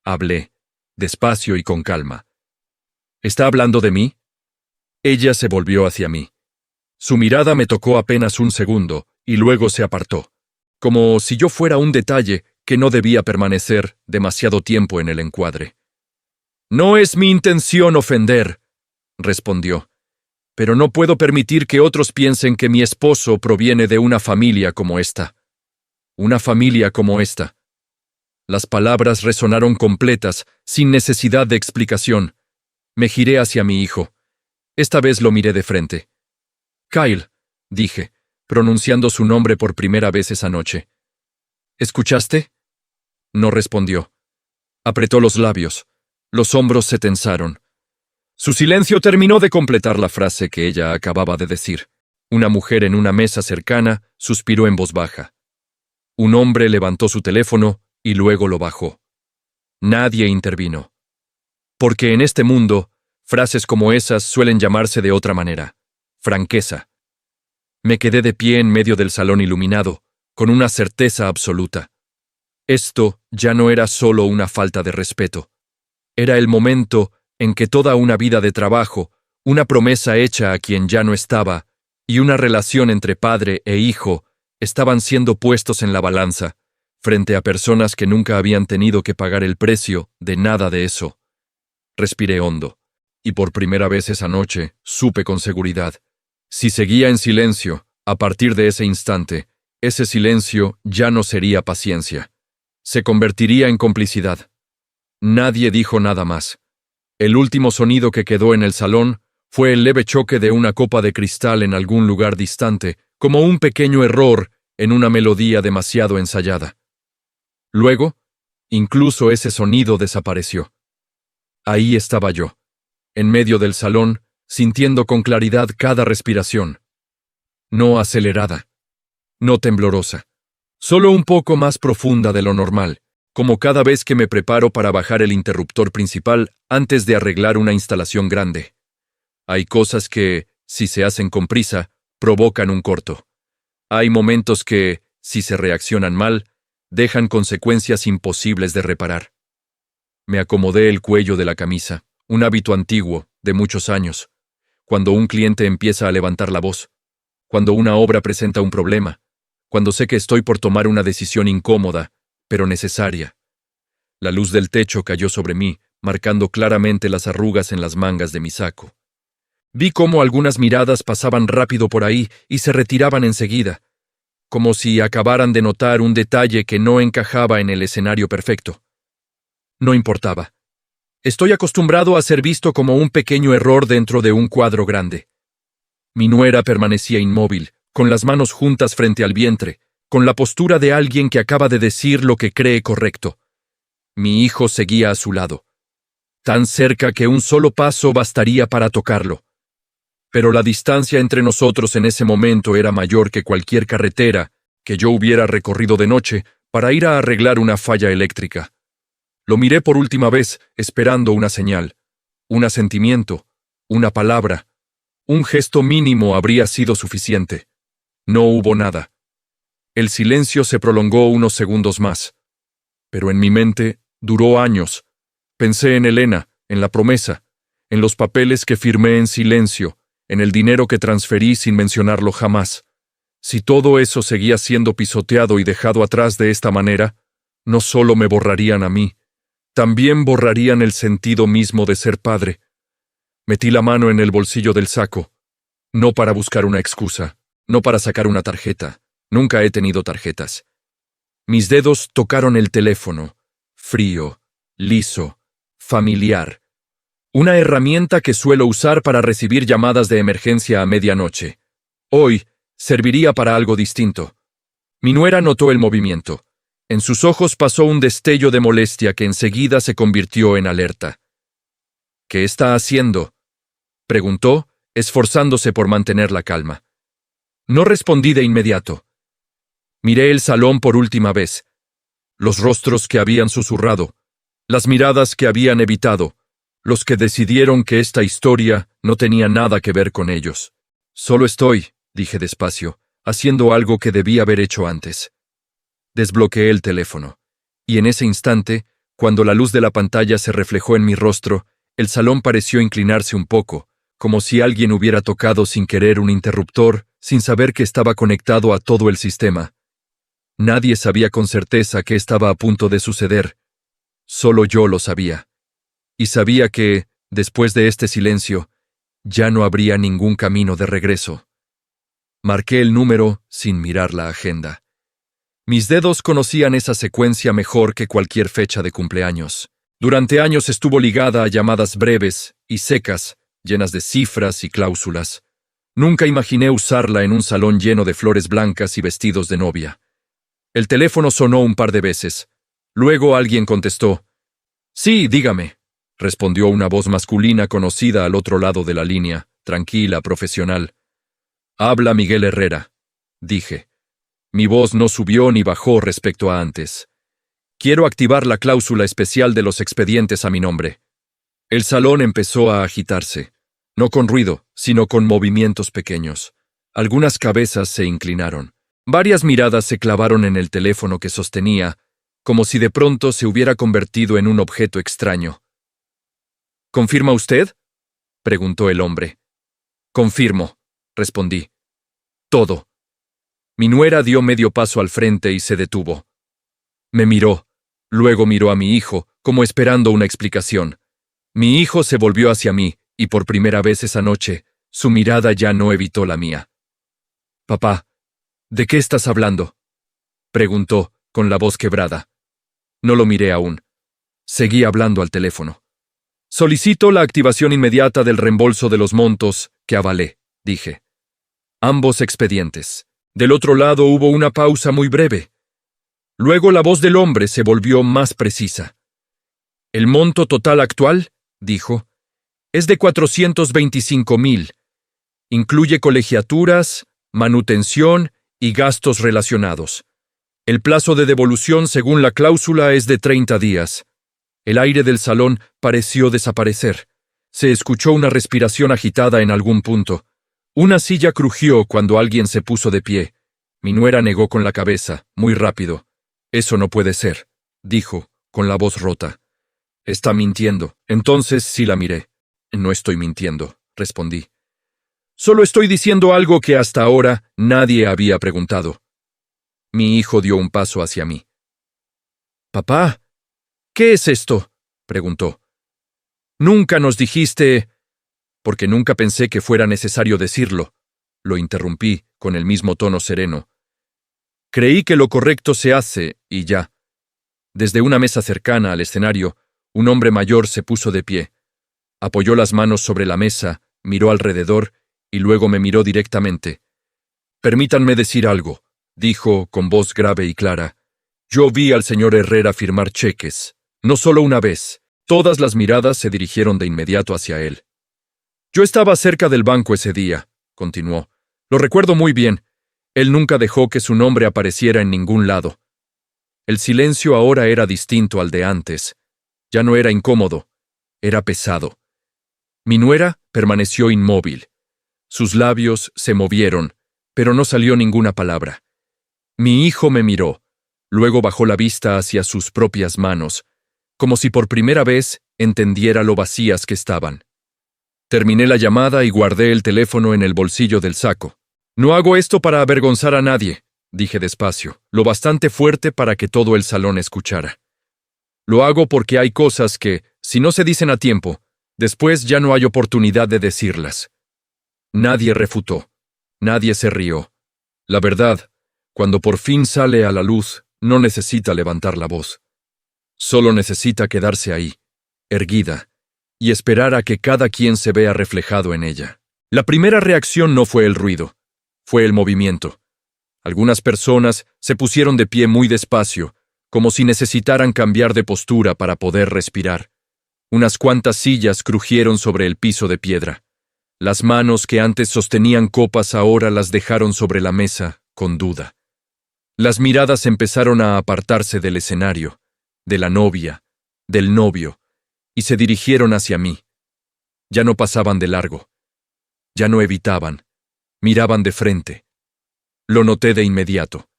[SPEAKER 1] hablé, despacio y con calma. ¿Está hablando de mí? Ella se volvió hacia mí. Su mirada me tocó apenas un segundo, y luego se apartó, como si yo fuera un detalle que no debía permanecer demasiado tiempo en el encuadre. No es mi intención ofender, respondió, pero no puedo permitir que otros piensen que mi esposo proviene de una familia como esta. Una familia como esta. Las palabras resonaron completas, sin necesidad de explicación. Me giré hacia mi hijo. Esta vez lo miré de frente. Kyle, dije, pronunciando su nombre por primera vez esa noche. ¿Escuchaste? No respondió. Apretó los labios. Los hombros se tensaron. Su silencio terminó de completar la frase que ella acababa de decir. Una mujer en una mesa cercana suspiró en voz baja. Un hombre levantó su teléfono y luego lo bajó. Nadie intervino. Porque en este mundo, frases como esas suelen llamarse de otra manera. Franqueza. Me quedé de pie en medio del salón iluminado, con una certeza absoluta. Esto ya no era solo una falta de respeto. Era el momento en que toda una vida de trabajo, una promesa hecha a quien ya no estaba, y una relación entre padre e hijo estaban siendo puestos en la balanza, frente a personas que nunca habían tenido que pagar el precio de nada de eso. Respiré hondo, y por primera vez esa noche supe con seguridad. Si seguía en silencio, a partir de ese instante, ese silencio ya no sería paciencia. Se convertiría en complicidad. Nadie dijo nada más. El último sonido que quedó en el salón fue el leve choque de una copa de cristal en algún lugar distante, como un pequeño error en una melodía demasiado ensayada. Luego, incluso ese sonido desapareció. Ahí estaba yo, en medio del salón, sintiendo con claridad cada respiración. No acelerada, no temblorosa, solo un poco más profunda de lo normal, como cada vez que me preparo para bajar el interruptor principal antes de arreglar una instalación grande. Hay cosas que, si se hacen con prisa, provocan un corto. Hay momentos que, si se reaccionan mal, dejan consecuencias imposibles de reparar. Me acomodé el cuello de la camisa, un hábito antiguo, de muchos años. Cuando un cliente empieza a levantar la voz, cuando una obra presenta un problema, cuando sé que estoy por tomar una decisión incómoda, pero necesaria. La luz del techo cayó sobre mí, marcando claramente las arrugas en las mangas de mi saco. Vi cómo algunas miradas pasaban rápido por ahí y se retiraban enseguida, como si acabaran de notar un detalle que no encajaba en el escenario perfecto. No importaba. Estoy acostumbrado a ser visto como un pequeño error dentro de un cuadro grande. Mi nuera permanecía inmóvil, con las manos juntas frente al vientre, con la postura de alguien que acaba de decir lo que cree correcto. Mi hijo seguía a su lado, tan cerca que un solo paso bastaría para tocarlo. Pero la distancia entre nosotros en ese momento era mayor que cualquier carretera que yo hubiera recorrido de noche para ir a arreglar una falla eléctrica. Lo miré por última vez, esperando una señal, un asentimiento, una palabra. Un gesto mínimo habría sido suficiente. No hubo nada. El silencio se prolongó unos segundos más. Pero en mi mente duró años. Pensé en Elena, en la promesa, en los papeles que firmé en silencio, en el dinero que transferí sin mencionarlo jamás. Si todo eso seguía siendo pisoteado y dejado atrás de esta manera, no solo me borrarían a mí, también borrarían el sentido mismo de ser padre. Metí la mano en el bolsillo del saco, no para buscar una excusa, no para sacar una tarjeta. Nunca he tenido tarjetas. Mis dedos tocaron el teléfono, frío, liso, familiar. Una herramienta que suelo usar para recibir llamadas de emergencia a medianoche. Hoy, serviría para algo distinto. Mi nuera notó el movimiento. En sus ojos pasó un destello de molestia que enseguida se convirtió en alerta. ¿Qué está haciendo?, preguntó, esforzándose por mantener la calma. No respondí de inmediato. Miré el salón por última vez. Los rostros que habían susurrado, las miradas que habían evitado, los que decidieron que esta historia no tenía nada que ver con ellos. Solo estoy, dije despacio, haciendo algo que debí haber hecho antes. Desbloqueé el teléfono, y en ese instante, cuando la luz de la pantalla se reflejó en mi rostro, el salón pareció inclinarse un poco, como si alguien hubiera tocado sin querer un interruptor, sin saber que estaba conectado a todo el sistema. Nadie sabía con certeza qué estaba a punto de suceder. Solo yo lo sabía. Y sabía que, después de este silencio, ya no habría ningún camino de regreso. Marqué el número sin mirar la agenda. Mis dedos conocían esa secuencia mejor que cualquier fecha de cumpleaños. Durante años estuvo ligada a llamadas breves y secas, llenas de cifras y cláusulas. Nunca imaginé usarla en un salón lleno de flores blancas y vestidos de novia. El teléfono sonó un par de veces. Luego alguien contestó. «Sí, dígame», respondió una voz masculina conocida al otro lado de la línea, tranquila, profesional. «Habla Miguel Herrera», dije. Mi voz no subió ni bajó respecto a antes. «Quiero activar la cláusula especial de los expedientes a mi nombre». El salón empezó a agitarse, no con ruido, sino con movimientos pequeños. Algunas cabezas se inclinaron. Varias miradas se clavaron en el teléfono que sostenía, como si de pronto se hubiera convertido en un objeto extraño. ¿Confirma usted?, preguntó el hombre. Confirmo, respondí. Todo. Mi nuera dio medio paso al frente y se detuvo. Me miró. Luego miró a mi hijo, como esperando una explicación. Mi hijo se volvió hacia mí, y por primera vez esa noche, su mirada ya no evitó la mía. Papá, ¿de qué estás hablando?, preguntó, con la voz quebrada. No lo miré aún. Seguí hablando al teléfono. Solicito la activación inmediata del reembolso de los montos que avalé, dije. Ambos expedientes. Del otro lado hubo una pausa muy breve. Luego la voz del hombre se volvió más precisa. El monto total actual, dijo, es de 425,000. Incluye colegiaturas, manutención y gastos relacionados. El plazo de devolución según la cláusula es de 30 días. El aire del salón pareció desaparecer. Se escuchó una respiración agitada en algún punto. Una silla crujió cuando alguien se puso de pie. Mi nuera negó con la cabeza, muy rápido. Eso no puede ser, dijo, con la voz rota. Está mintiendo. Entonces sí la miré. No estoy mintiendo, respondí. Solo estoy diciendo algo que hasta ahora nadie había preguntado. Mi hijo dio un paso hacia mí. Papá, ¿qué es esto?, preguntó. Nunca nos dijiste... Porque nunca pensé que fuera necesario decirlo. Lo interrumpí, con el mismo tono sereno. Creí que lo correcto se hace, y ya. Desde una mesa cercana al escenario, un hombre mayor se puso de pie. Apoyó las manos sobre la mesa, miró alrededor, y luego me miró directamente. Permítanme decir algo, dijo, con voz grave y clara. Yo vi al señor Herrera firmar cheques. No solo una vez. Todas las miradas se dirigieron de inmediato hacia él. Yo estaba cerca del banco ese día, continuó. Lo recuerdo muy bien. Él nunca dejó que su nombre apareciera en ningún lado. El silencio ahora era distinto al de antes. Ya no era incómodo, era pesado. Mi nuera permaneció inmóvil. Sus labios se movieron, pero no salió ninguna palabra. Mi hijo me miró, luego bajó la vista hacia sus propias manos, como si por primera vez entendiera lo vacías que estaban. Terminé la llamada y guardé el teléfono en el bolsillo del saco. No hago esto para avergonzar a nadie, dije despacio, lo bastante fuerte para que todo el salón escuchara. Lo hago porque hay cosas que, si no se dicen a tiempo, después ya no hay oportunidad de decirlas. Nadie refutó. Nadie se rió. La verdad, cuando por fin sale a la luz, no necesita levantar la voz. Solo necesita quedarse ahí, erguida, y esperar a que cada quien se vea reflejado en ella. La primera reacción no fue el ruido, fue el movimiento. Algunas personas se pusieron de pie muy despacio, como si necesitaran cambiar de postura para poder respirar. Unas cuantas sillas crujieron sobre el piso de piedra. Las manos que antes sostenían copas ahora las dejaron sobre la mesa, con duda. Las miradas empezaron a apartarse del escenario, de la novia, del novio, y se dirigieron hacia mí. Ya no pasaban de largo. Ya no evitaban. Miraban de frente. Lo noté de inmediato.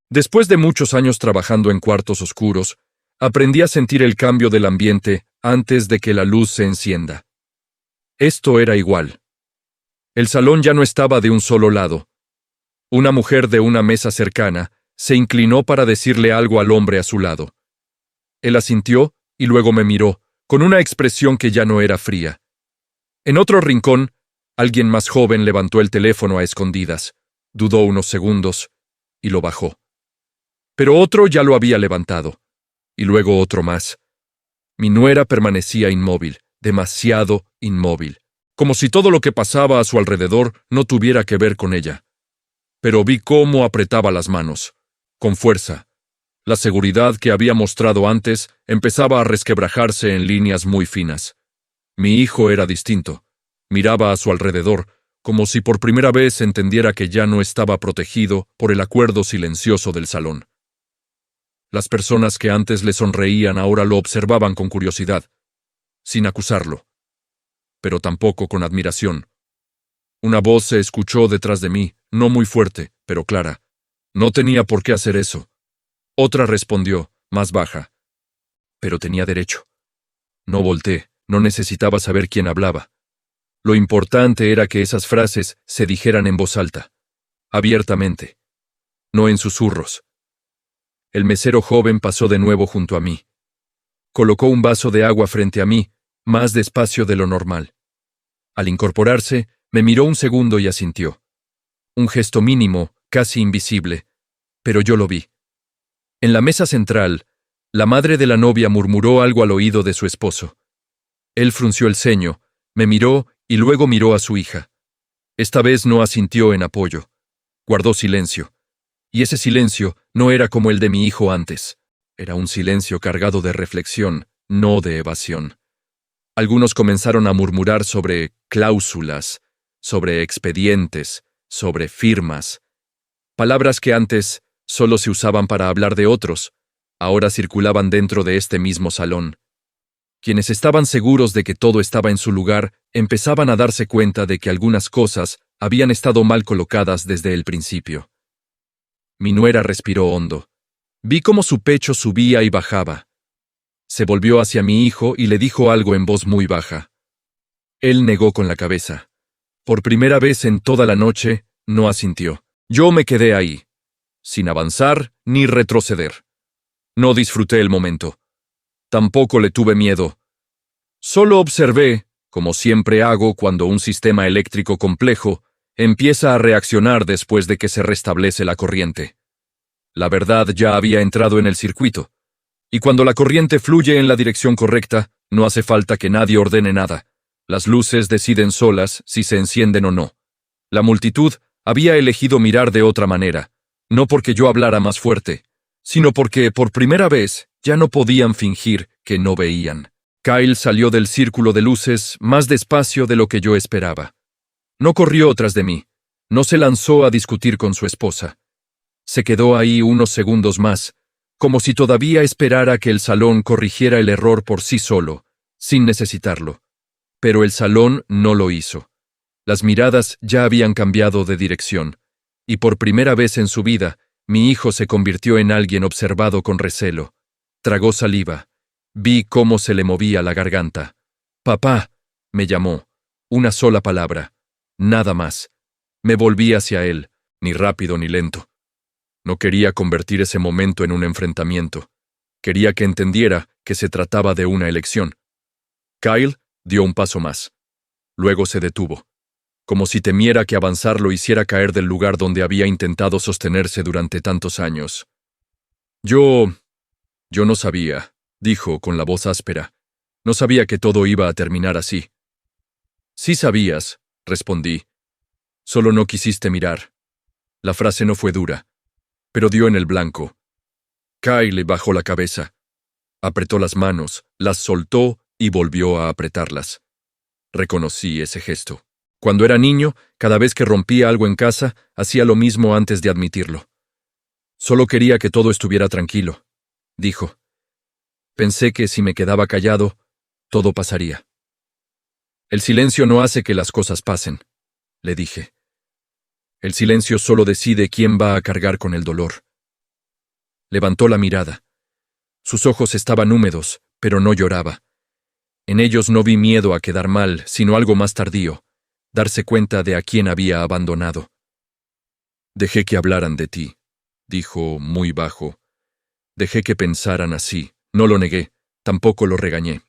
[SPEAKER 1] Después de muchos años trabajando en cuartos oscuros, aprendí a sentir el cambio del ambiente antes de que la luz se encienda. Esto era igual. El salón ya no estaba de un solo lado. Una mujer de una mesa cercana se inclinó para decirle algo al hombre a su lado. Él asintió y luego me miró, con una expresión que ya no era fría. En otro rincón, alguien más joven levantó el teléfono a escondidas, dudó unos segundos y lo bajó. Pero otro ya lo había levantado, y luego otro más. Mi nuera permanecía inmóvil, demasiado inmóvil, como si todo lo que pasaba a su alrededor no tuviera que ver con ella. Pero vi cómo apretaba las manos, con fuerza. La seguridad que había mostrado antes empezaba a resquebrajarse en líneas muy finas. Mi hijo era distinto. Miraba a su alrededor, como si por primera vez entendiera que ya no estaba protegido por el acuerdo silencioso del salón. Las personas que antes le sonreían ahora lo observaban con curiosidad, sin acusarlo, pero tampoco con admiración. Una voz se escuchó detrás de mí, no muy fuerte, pero clara. No tenía por qué hacer eso. Otra respondió, más baja. Pero tenía derecho. No volteé, no necesitaba saber quién hablaba. Lo importante era que esas frases se dijeran en voz alta, abiertamente, no en susurros. El mesero joven pasó de nuevo junto a mí. Colocó un vaso de agua frente a mí, más despacio de lo normal. Al incorporarse, me miró un segundo y asintió. Un gesto mínimo, casi invisible, pero yo lo vi. En la mesa central, la madre de la novia murmuró algo al oído de su esposo. Él frunció el ceño, me miró y luego miró a su hija. Esta vez no asintió en apoyo. Guardó silencio. Y ese silencio no era como el de mi hijo antes. Era un silencio cargado de reflexión, no de evasión. Algunos comenzaron a murmurar sobre cláusulas, sobre expedientes, sobre firmas. Palabras que antes solo se usaban para hablar de otros, ahora circulaban dentro de este mismo salón. Quienes estaban seguros de que todo estaba en su lugar, empezaban a darse cuenta de que algunas cosas habían estado mal colocadas desde el principio. Mi nuera respiró hondo. Vi cómo su pecho subía y bajaba. Se volvió hacia mi hijo y le dijo algo en voz muy baja. Él negó con la cabeza. Por primera vez en toda la noche, no asintió. Yo me quedé ahí, sin avanzar ni retroceder. No disfruté el momento. Tampoco le tuve miedo. Solo observé, como siempre hago cuando un sistema eléctrico complejo empieza a reaccionar después de que se restablece la corriente. La verdad ya había entrado en el circuito, y cuando la corriente fluye en la dirección correcta, no hace falta que nadie ordene nada. Las luces deciden solas si se encienden o no. La multitud había elegido mirar de otra manera, no porque yo hablara más fuerte, sino porque, por primera vez, ya no podían fingir que no veían. Kyle salió del círculo de luces más despacio de lo que yo esperaba. No corrió tras de mí, no se lanzó a discutir con su esposa. Se quedó ahí unos segundos más, como si todavía esperara que el salón corrigiera el error por sí solo, sin necesitarlo. Pero el salón no lo hizo. Las miradas ya habían cambiado de dirección, y por primera vez en su vida, mi hijo se convirtió en alguien observado con recelo. Tragó saliva. Vi cómo se le movía la garganta. «Papá», me llamó. Una sola palabra. Nada más. Me volví hacia él, ni rápido ni lento. No quería convertir ese momento en un enfrentamiento. Quería que entendiera que se trataba de una elección. Kyle dio un paso más. Luego se detuvo, como si temiera que avanzar lo hiciera caer del lugar donde había intentado sostenerse durante tantos años. Yo no sabía, dijo con la voz áspera. No sabía que todo iba a terminar así. Sí sabías, respondí. Solo no quisiste mirar. La frase no fue dura, pero dio en el blanco. Kyle bajó la cabeza. Apretó las manos, las soltó y volvió a apretarlas. Reconocí ese gesto. Cuando era niño, cada vez que rompía algo en casa, hacía lo mismo antes de admitirlo. Solo quería que todo estuviera tranquilo, dijo. Pensé que si me quedaba callado, todo pasaría. El silencio no hace que las cosas pasen, le dije. El silencio solo decide quién va a cargar con el dolor. Levantó la mirada. Sus ojos estaban húmedos, pero no lloraba. En ellos no vi miedo a quedar mal, sino algo más tardío, darse cuenta de a quién había abandonado. Dejé que hablaran de ti, dijo muy bajo. Dejé que pensaran así. No lo negué, tampoco lo regañé.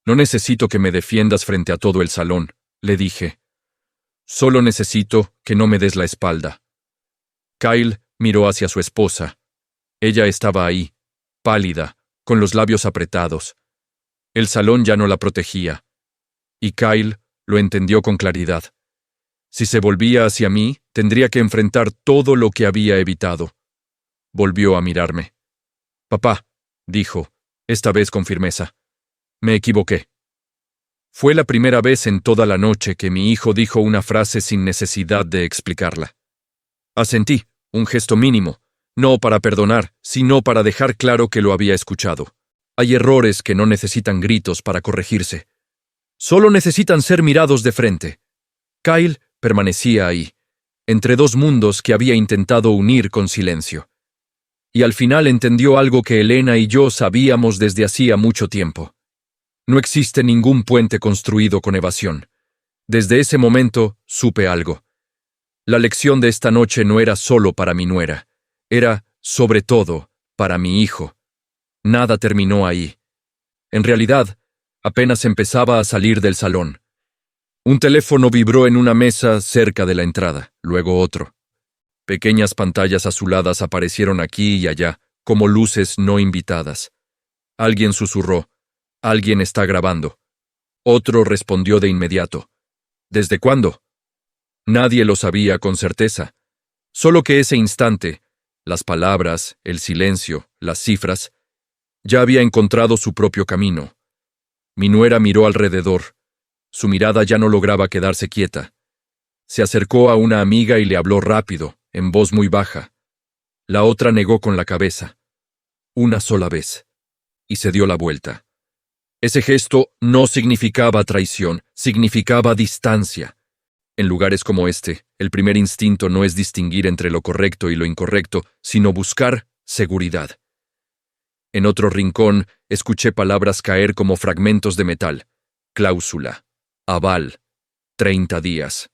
[SPEAKER 1] No necesito que me defiendas frente a todo el salón, le dije. Solo necesito que no me des la espalda. Kyle miró hacia su esposa. Ella estaba ahí, pálida, con los labios apretados. El salón ya no la protegía. Y Kyle lo entendió con claridad. Si se volvía hacia mí, tendría que enfrentar todo lo que había evitado. Volvió a mirarme. Papá, dijo, esta vez con firmeza. Me equivoqué. Fue la primera vez en toda la noche que mi hijo dijo una frase sin necesidad de explicarla. Asentí, un gesto mínimo, no para perdonar, sino para dejar claro que lo había escuchado. Hay errores que no necesitan gritos para corregirse. Solo necesitan ser mirados de frente. Kyle permanecía ahí, entre dos mundos que había intentado unir con silencio. Y al final entendió algo que Elena y yo sabíamos desde hacía mucho tiempo. No existe ningún puente construido con evasión. Desde ese momento supe algo. La lección de esta noche no era solo para mi nuera, era, sobre todo, para mi hijo. Nada terminó ahí. En realidad, apenas empezaba a salir del salón. Un teléfono vibró en una mesa cerca de la entrada, luego otro. Pequeñas pantallas azuladas aparecieron aquí y allá, como luces no invitadas. Alguien susurró, «Alguien está grabando». Otro respondió de inmediato, «¿Desde cuándo?». Nadie lo sabía con certeza, solo que ese instante, las palabras, el silencio, las cifras, ya había encontrado su propio camino. Mi nuera miró alrededor. Su mirada ya no lograba quedarse quieta. Se acercó a una amiga y le habló rápido, en voz muy baja. La otra negó con la cabeza. Una sola vez. Y se dio la vuelta. Ese gesto no significaba traición, significaba distancia. En lugares como este, el primer instinto no es distinguir entre lo correcto y lo incorrecto, sino buscar seguridad. En otro rincón, escuché palabras caer como fragmentos de metal. Cláusula. Aval. 30 días.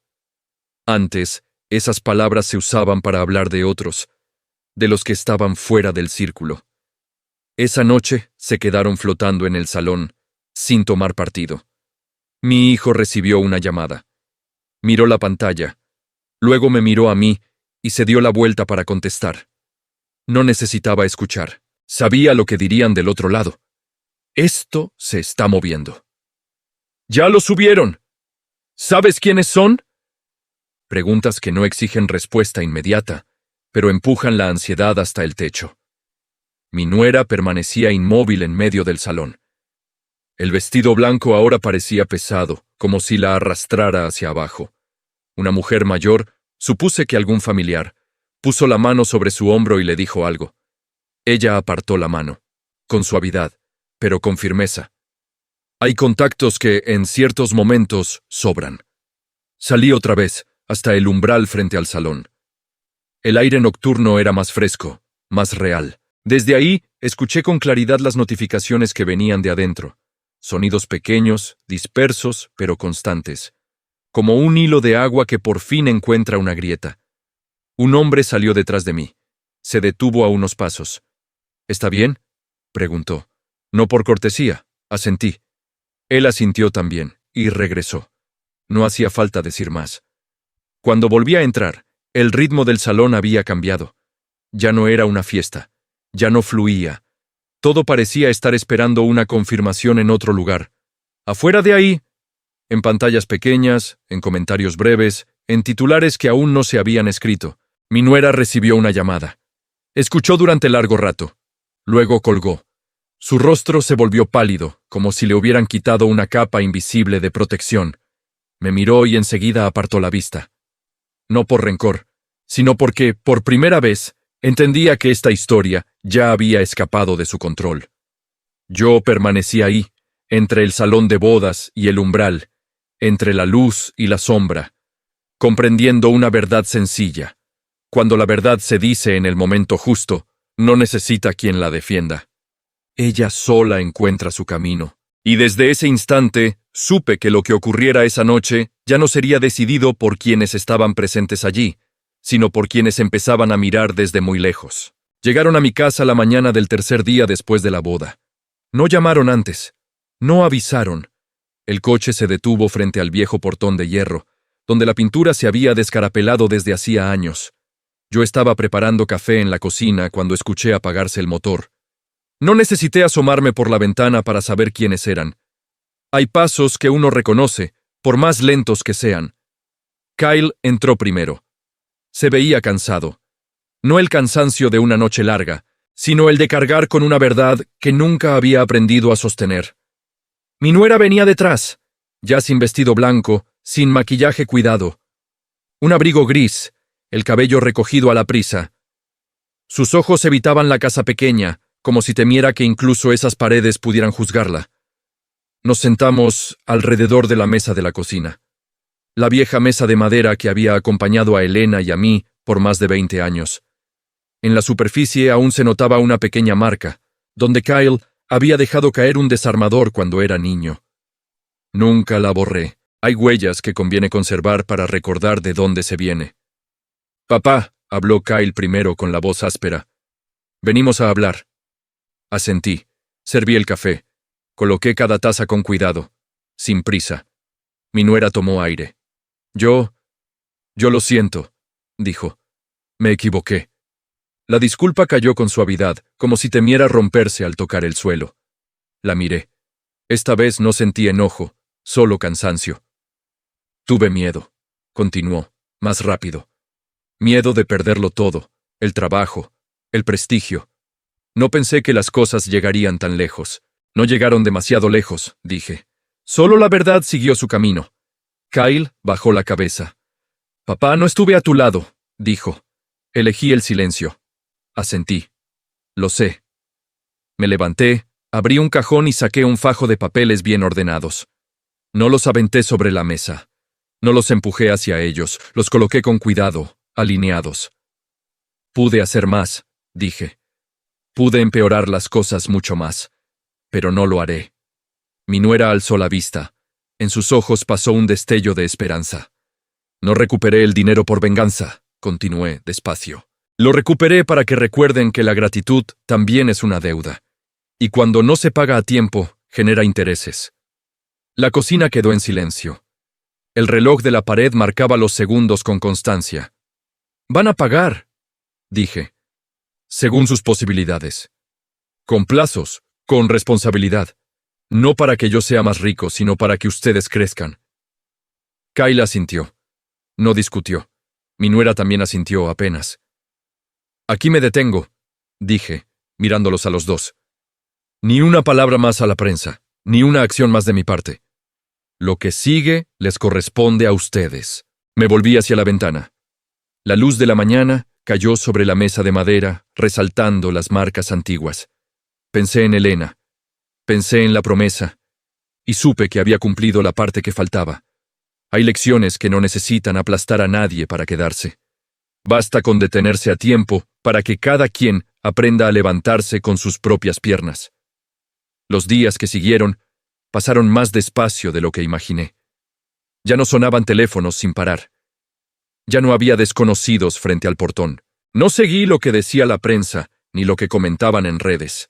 [SPEAKER 1] Antes, esas palabras se usaban para hablar de otros, de los que estaban fuera del círculo. Esa noche se quedaron flotando en el salón, sin tomar partido. Mi hijo recibió una llamada. Miró la pantalla. Luego me miró a mí y se dio la vuelta para contestar. No necesitaba escuchar. Sabía lo que dirían del otro lado. Esto se está moviendo. ¡Ya lo subieron! ¿Sabes quiénes son? Preguntas que no exigen respuesta inmediata, pero empujan la ansiedad hasta el techo. Mi nuera permanecía inmóvil en medio del salón. El vestido blanco ahora parecía pesado, como si la arrastrara hacia abajo. Una mujer mayor, supuse que algún familiar, puso la mano sobre su hombro y le dijo algo. Ella apartó la mano, con suavidad, pero con firmeza. Hay contactos que, en ciertos momentos, sobran. Salí otra vez, hasta el umbral frente al salón. El aire nocturno era más fresco, más real. Desde ahí, escuché con claridad las notificaciones que venían de adentro. Sonidos pequeños, dispersos, pero constantes. Como un hilo de agua que por fin encuentra una grieta. Un hombre salió detrás de mí. Se detuvo a unos pasos. ¿Está bien?, preguntó. No por cortesía, asentí. Él asintió también, y regresó. No hacía falta decir más. Cuando volví a entrar, el ritmo del salón había cambiado. Ya no era una fiesta. Ya no fluía. Todo parecía estar esperando una confirmación en otro lugar. Afuera de ahí, en pantallas pequeñas, en comentarios breves, en titulares que aún no se habían escrito, mi nuera recibió una llamada. Escuchó durante largo rato. Luego colgó. Su rostro se volvió pálido, como si le hubieran quitado una capa invisible de protección. Me miró y enseguida apartó la vista. No por rencor, sino porque, por primera vez, entendía que esta historia ya había escapado de su control. Yo permanecí ahí, entre el salón de bodas y el umbral, entre la luz y la sombra, comprendiendo una verdad sencilla. Cuando la verdad se dice en el momento justo, no necesita quien la defienda. Ella sola encuentra su camino. Y desde ese instante, supe que lo que ocurriera esa noche ya no sería decidido por quienes estaban presentes allí, sino por quienes empezaban a mirar desde muy lejos. Llegaron a mi casa la mañana del tercer día después de la boda. No llamaron antes. No avisaron. El coche se detuvo frente al viejo portón de hierro, donde la pintura se había descarapelado desde hacía años. Yo estaba preparando café en la cocina cuando escuché apagarse el motor. No necesité asomarme por la ventana para saber quiénes eran. Hay pasos que uno reconoce, por más lentos que sean. Kyle entró primero. Se veía cansado. No el cansancio de una noche larga, sino el de cargar con una verdad que nunca había aprendido a sostener. Mi nuera venía detrás, ya sin vestido blanco, sin maquillaje cuidado. Un abrigo gris, el cabello recogido a la prisa. Sus ojos evitaban la casa pequeña, como si temiera que incluso esas paredes pudieran juzgarla. Nos sentamos alrededor de la mesa de la cocina. la vieja mesa de madera que había acompañado a Elena y a mí por más de 20 años. En la superficie aún se notaba una pequeña marca, donde Kyle había dejado caer un desarmador cuando era niño. Nunca la borré. Hay huellas que conviene conservar para recordar de dónde se viene. «Papá», habló Kyle primero con la voz áspera. «Venimos a hablar». Asentí. Serví el café. Coloqué cada taza con cuidado, sin prisa. Mi nuera tomó aire. Yo lo siento», dijo. «Me equivoqué». La disculpa cayó con suavidad, como si temiera romperse al tocar el suelo. La miré. Esta vez no sentí enojo, solo cansancio. «Tuve miedo», continuó, más rápido. «Miedo de perderlo todo, el trabajo, el prestigio. No pensé que las cosas llegarían tan lejos. No llegaron demasiado lejos», dije. Solo la verdad siguió su camino. Kyle bajó la cabeza. «Papá, no estuve a tu lado», dijo. Elegí el silencio. Asentí. «Lo sé». Me levanté, abrí un cajón y saqué un fajo de papeles bien ordenados. No los aventé sobre la mesa. No los empujé hacia ellos, los coloqué con cuidado, alineados. «Pude hacer más», dije. «Pude empeorar las cosas mucho más. Pero no lo haré». Mi nuera alzó la vista. En sus ojos pasó un destello de esperanza. «No recuperé el dinero por venganza», continué despacio. «Lo recuperé para que recuerden que la gratitud también es una deuda. Y cuando no se paga a tiempo, genera intereses». La cocina quedó en silencio. El reloj de la pared marcaba los segundos con constancia. «Van a pagar», dije. «Según sus posibilidades. Con plazos, con responsabilidad. No para que yo sea más rico, sino para que ustedes crezcan». Kyle asintió. No discutió. Mi nuera también asintió apenas. «Aquí me detengo», dije, mirándolos a los dos. «Ni una palabra más a la prensa, ni una acción más de mi parte. Lo que sigue les corresponde a ustedes». Me volví hacia la ventana. La luz de la mañana cayó sobre la mesa de madera, resaltando las marcas antiguas. Pensé en Elena. Pensé en la promesa. Y supe que había cumplido la parte que faltaba. Hay lecciones que no necesitan aplastar a nadie para quedarse. Basta con detenerse a tiempo para que cada quien aprenda a levantarse con sus propias piernas. Los días que siguieron pasaron más despacio de lo que imaginé. Ya no sonaban teléfonos sin parar. Ya no había desconocidos frente al portón. No seguí lo que decía la prensa ni lo que comentaban en redes.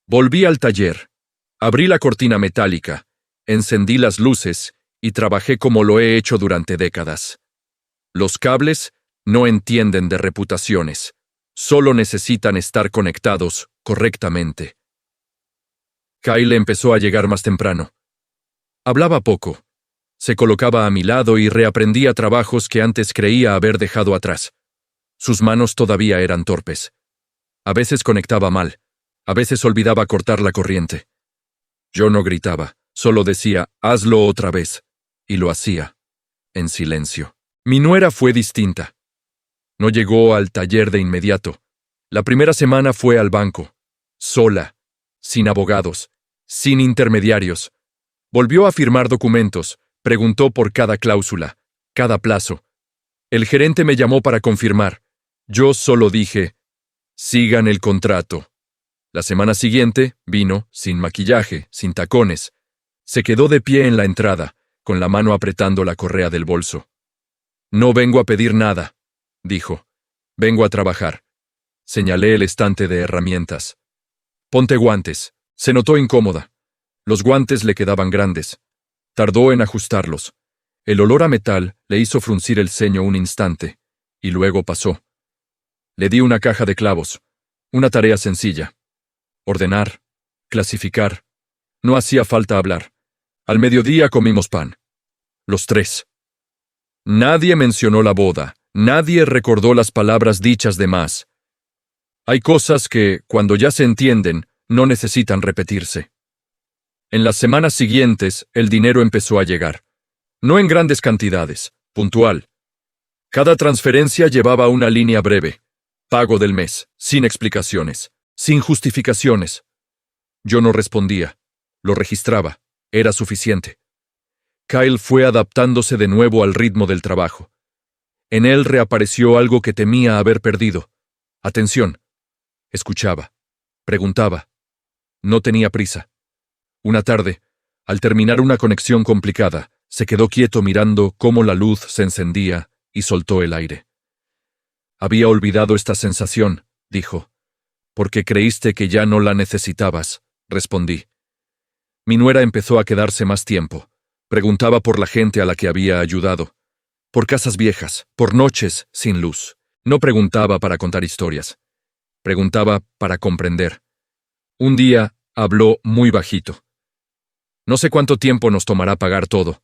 [SPEAKER 1] Volví al taller. Abrí la cortina metálica, encendí las luces y trabajé como lo he hecho durante décadas. Los cables no entienden de reputaciones, solo necesitan estar conectados correctamente. Kyle empezó a llegar más temprano. Hablaba poco. Se colocaba a mi lado y reaprendía trabajos que antes creía haber dejado atrás. Sus manos todavía eran torpes. A veces conectaba mal, a veces olvidaba cortar la corriente. Yo no gritaba, solo decía, «hazlo otra vez», y lo hacía, en silencio. Mi nuera fue distinta. No llegó al taller de inmediato. La primera semana fue al banco, sola, sin abogados, sin intermediarios. Volvió a firmar documentos, preguntó por cada cláusula, cada plazo. El gerente me llamó para confirmar. Yo solo dije, «sigan el contrato». La semana siguiente vino, sin maquillaje, sin tacones. Se quedó de pie en la entrada, con la mano apretando la correa del bolso. «No vengo a pedir nada», dijo. «Vengo a trabajar». Señalé el estante de herramientas. «Ponte guantes». Se notó incómoda. Los guantes le quedaban grandes. Tardó en ajustarlos. El olor a metal le hizo fruncir el ceño un instante, y luego pasó. Le di una caja de clavos. Una tarea sencilla. Ordenar, clasificar. No hacía falta hablar. Al mediodía comimos pan. Los tres. Nadie mencionó la boda. Nadie recordó las palabras dichas de más. Hay cosas que, cuando ya se entienden, no necesitan repetirse. En las semanas siguientes, el dinero empezó a llegar. No en grandes cantidades, puntual. Cada transferencia llevaba una línea breve. Pago del mes, sin explicaciones, sin justificaciones. Yo no respondía. Lo registraba. Era suficiente. Kyle fue adaptándose de nuevo al ritmo del trabajo. En él reapareció algo que temía haber perdido. Atención. Escuchaba. Preguntaba. No tenía prisa. Una tarde, al terminar una conexión complicada, se quedó quieto mirando cómo la luz se encendía y soltó el aire. Había olvidado esta sensación, dijo. Porque creíste que ya no la necesitabas, respondí. Mi nuera empezó a quedarse más tiempo. Preguntaba por la gente a la que había ayudado. Por casas viejas, por noches sin luz. No preguntaba para contar historias. Preguntaba para comprender. Un día habló muy bajito. No sé cuánto tiempo nos tomará pagar todo.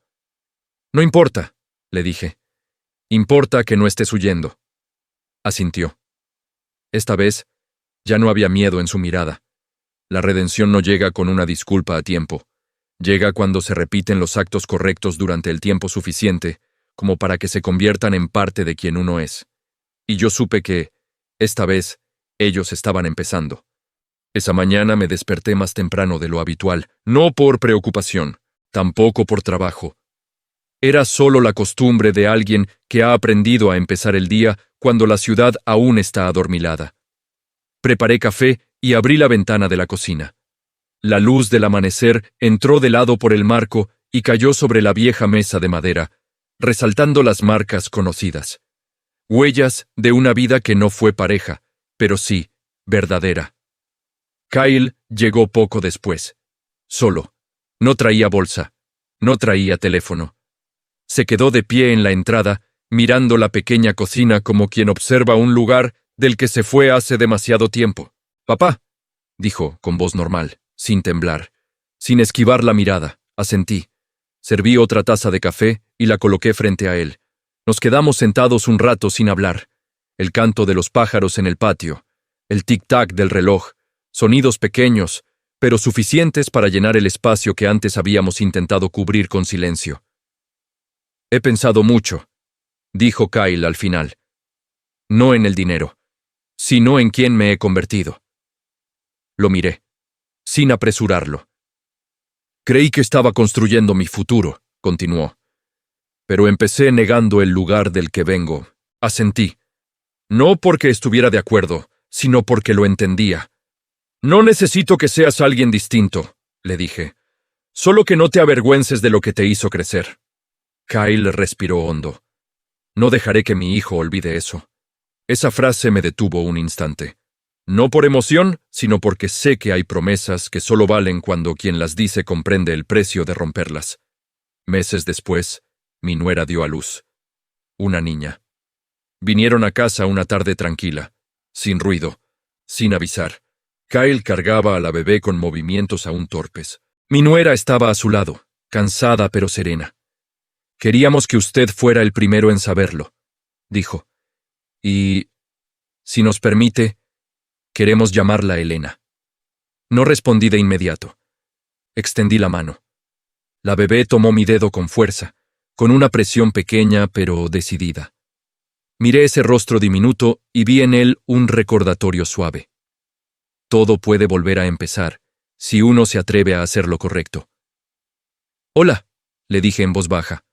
[SPEAKER 1] No importa, le dije. Importa que no estés huyendo. Asintió. Esta vez, ya no había miedo en su mirada. La redención no llega con una disculpa a tiempo. Llega cuando se repiten los actos correctos durante el tiempo suficiente como para que se conviertan en parte de quien uno es. Y yo supe que, esta vez, ellos estaban empezando. Esa mañana me desperté más temprano de lo habitual, no por preocupación, tampoco por trabajo. Era solo la costumbre de alguien que ha aprendido a empezar el día cuando la ciudad aún está adormilada. Preparé café y abrí la ventana de la cocina. La luz del amanecer entró de lado por el marco y cayó sobre la vieja mesa de madera, resaltando las marcas conocidas. Huellas de una vida que no fue pareja, pero sí, verdadera. Kyle llegó poco después. Solo. No traía bolsa. No traía teléfono. Se quedó de pie en la entrada, mirando la pequeña cocina como quien observa un lugar del que se fue hace demasiado tiempo. «Papá», dijo con voz normal, sin temblar, sin esquivar la mirada, asentí. Serví otra taza de café y la coloqué frente a él. Nos quedamos sentados un rato sin hablar. El canto de los pájaros en el patio, el tic-tac del reloj, sonidos pequeños, pero suficientes para llenar el espacio que antes habíamos intentado cubrir con silencio. «He pensado mucho», dijo Kyle al final. «No en el dinero, sino en quién me he convertido». Lo miré, sin apresurarlo. «Creí que estaba construyendo mi futuro», continuó. «Pero empecé negando el lugar del que vengo», asentí. No porque estuviera de acuerdo, sino porque lo entendía. «No necesito que seas alguien distinto», le dije. «Solo que no te avergüences de lo que te hizo crecer». Kyle respiró hondo. «No dejaré que mi hijo olvide eso». Esa frase me detuvo un instante. No por emoción, sino porque sé que hay promesas que solo valen cuando quien las dice comprende el precio de romperlas. Meses después, mi nuera dio a luz. Una niña. Vinieron a casa una tarde tranquila, sin ruido, sin avisar. Kyle cargaba a la bebé con movimientos aún torpes. Mi nuera estaba a su lado, cansada pero serena. «Queríamos que usted fuera el primero en saberlo», dijo. «Y, si nos permite, queremos llamarla Elena». No respondí de inmediato. Extendí la mano. La bebé tomó mi dedo con fuerza, con una presión pequeña pero decidida. Miré ese rostro diminuto y vi en él un recordatorio suave. Todo puede volver a empezar, si uno se atreve a hacer lo correcto. «Hola», le dije en voz baja.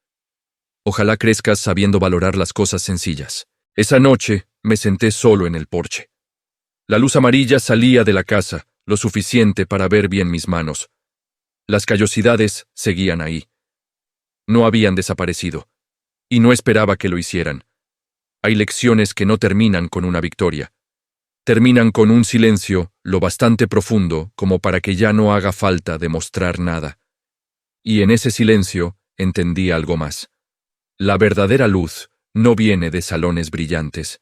[SPEAKER 1] «Ojalá crezcas sabiendo valorar las cosas sencillas». Esa noche me senté solo en el porche. La luz amarilla salía de la casa, lo suficiente para ver bien mis manos. Las callosidades seguían ahí. No habían desaparecido, y no esperaba que lo hicieran. Hay lecciones que no terminan con una victoria. Terminan con un silencio lo bastante profundo como para que ya no haga falta demostrar nada. Y en ese silencio entendí algo más. La verdadera luz no viene de salones brillantes.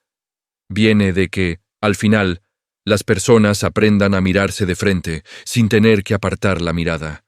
[SPEAKER 1] Viene de que, al final, las personas aprendan a mirarse de frente sin tener que apartar la mirada.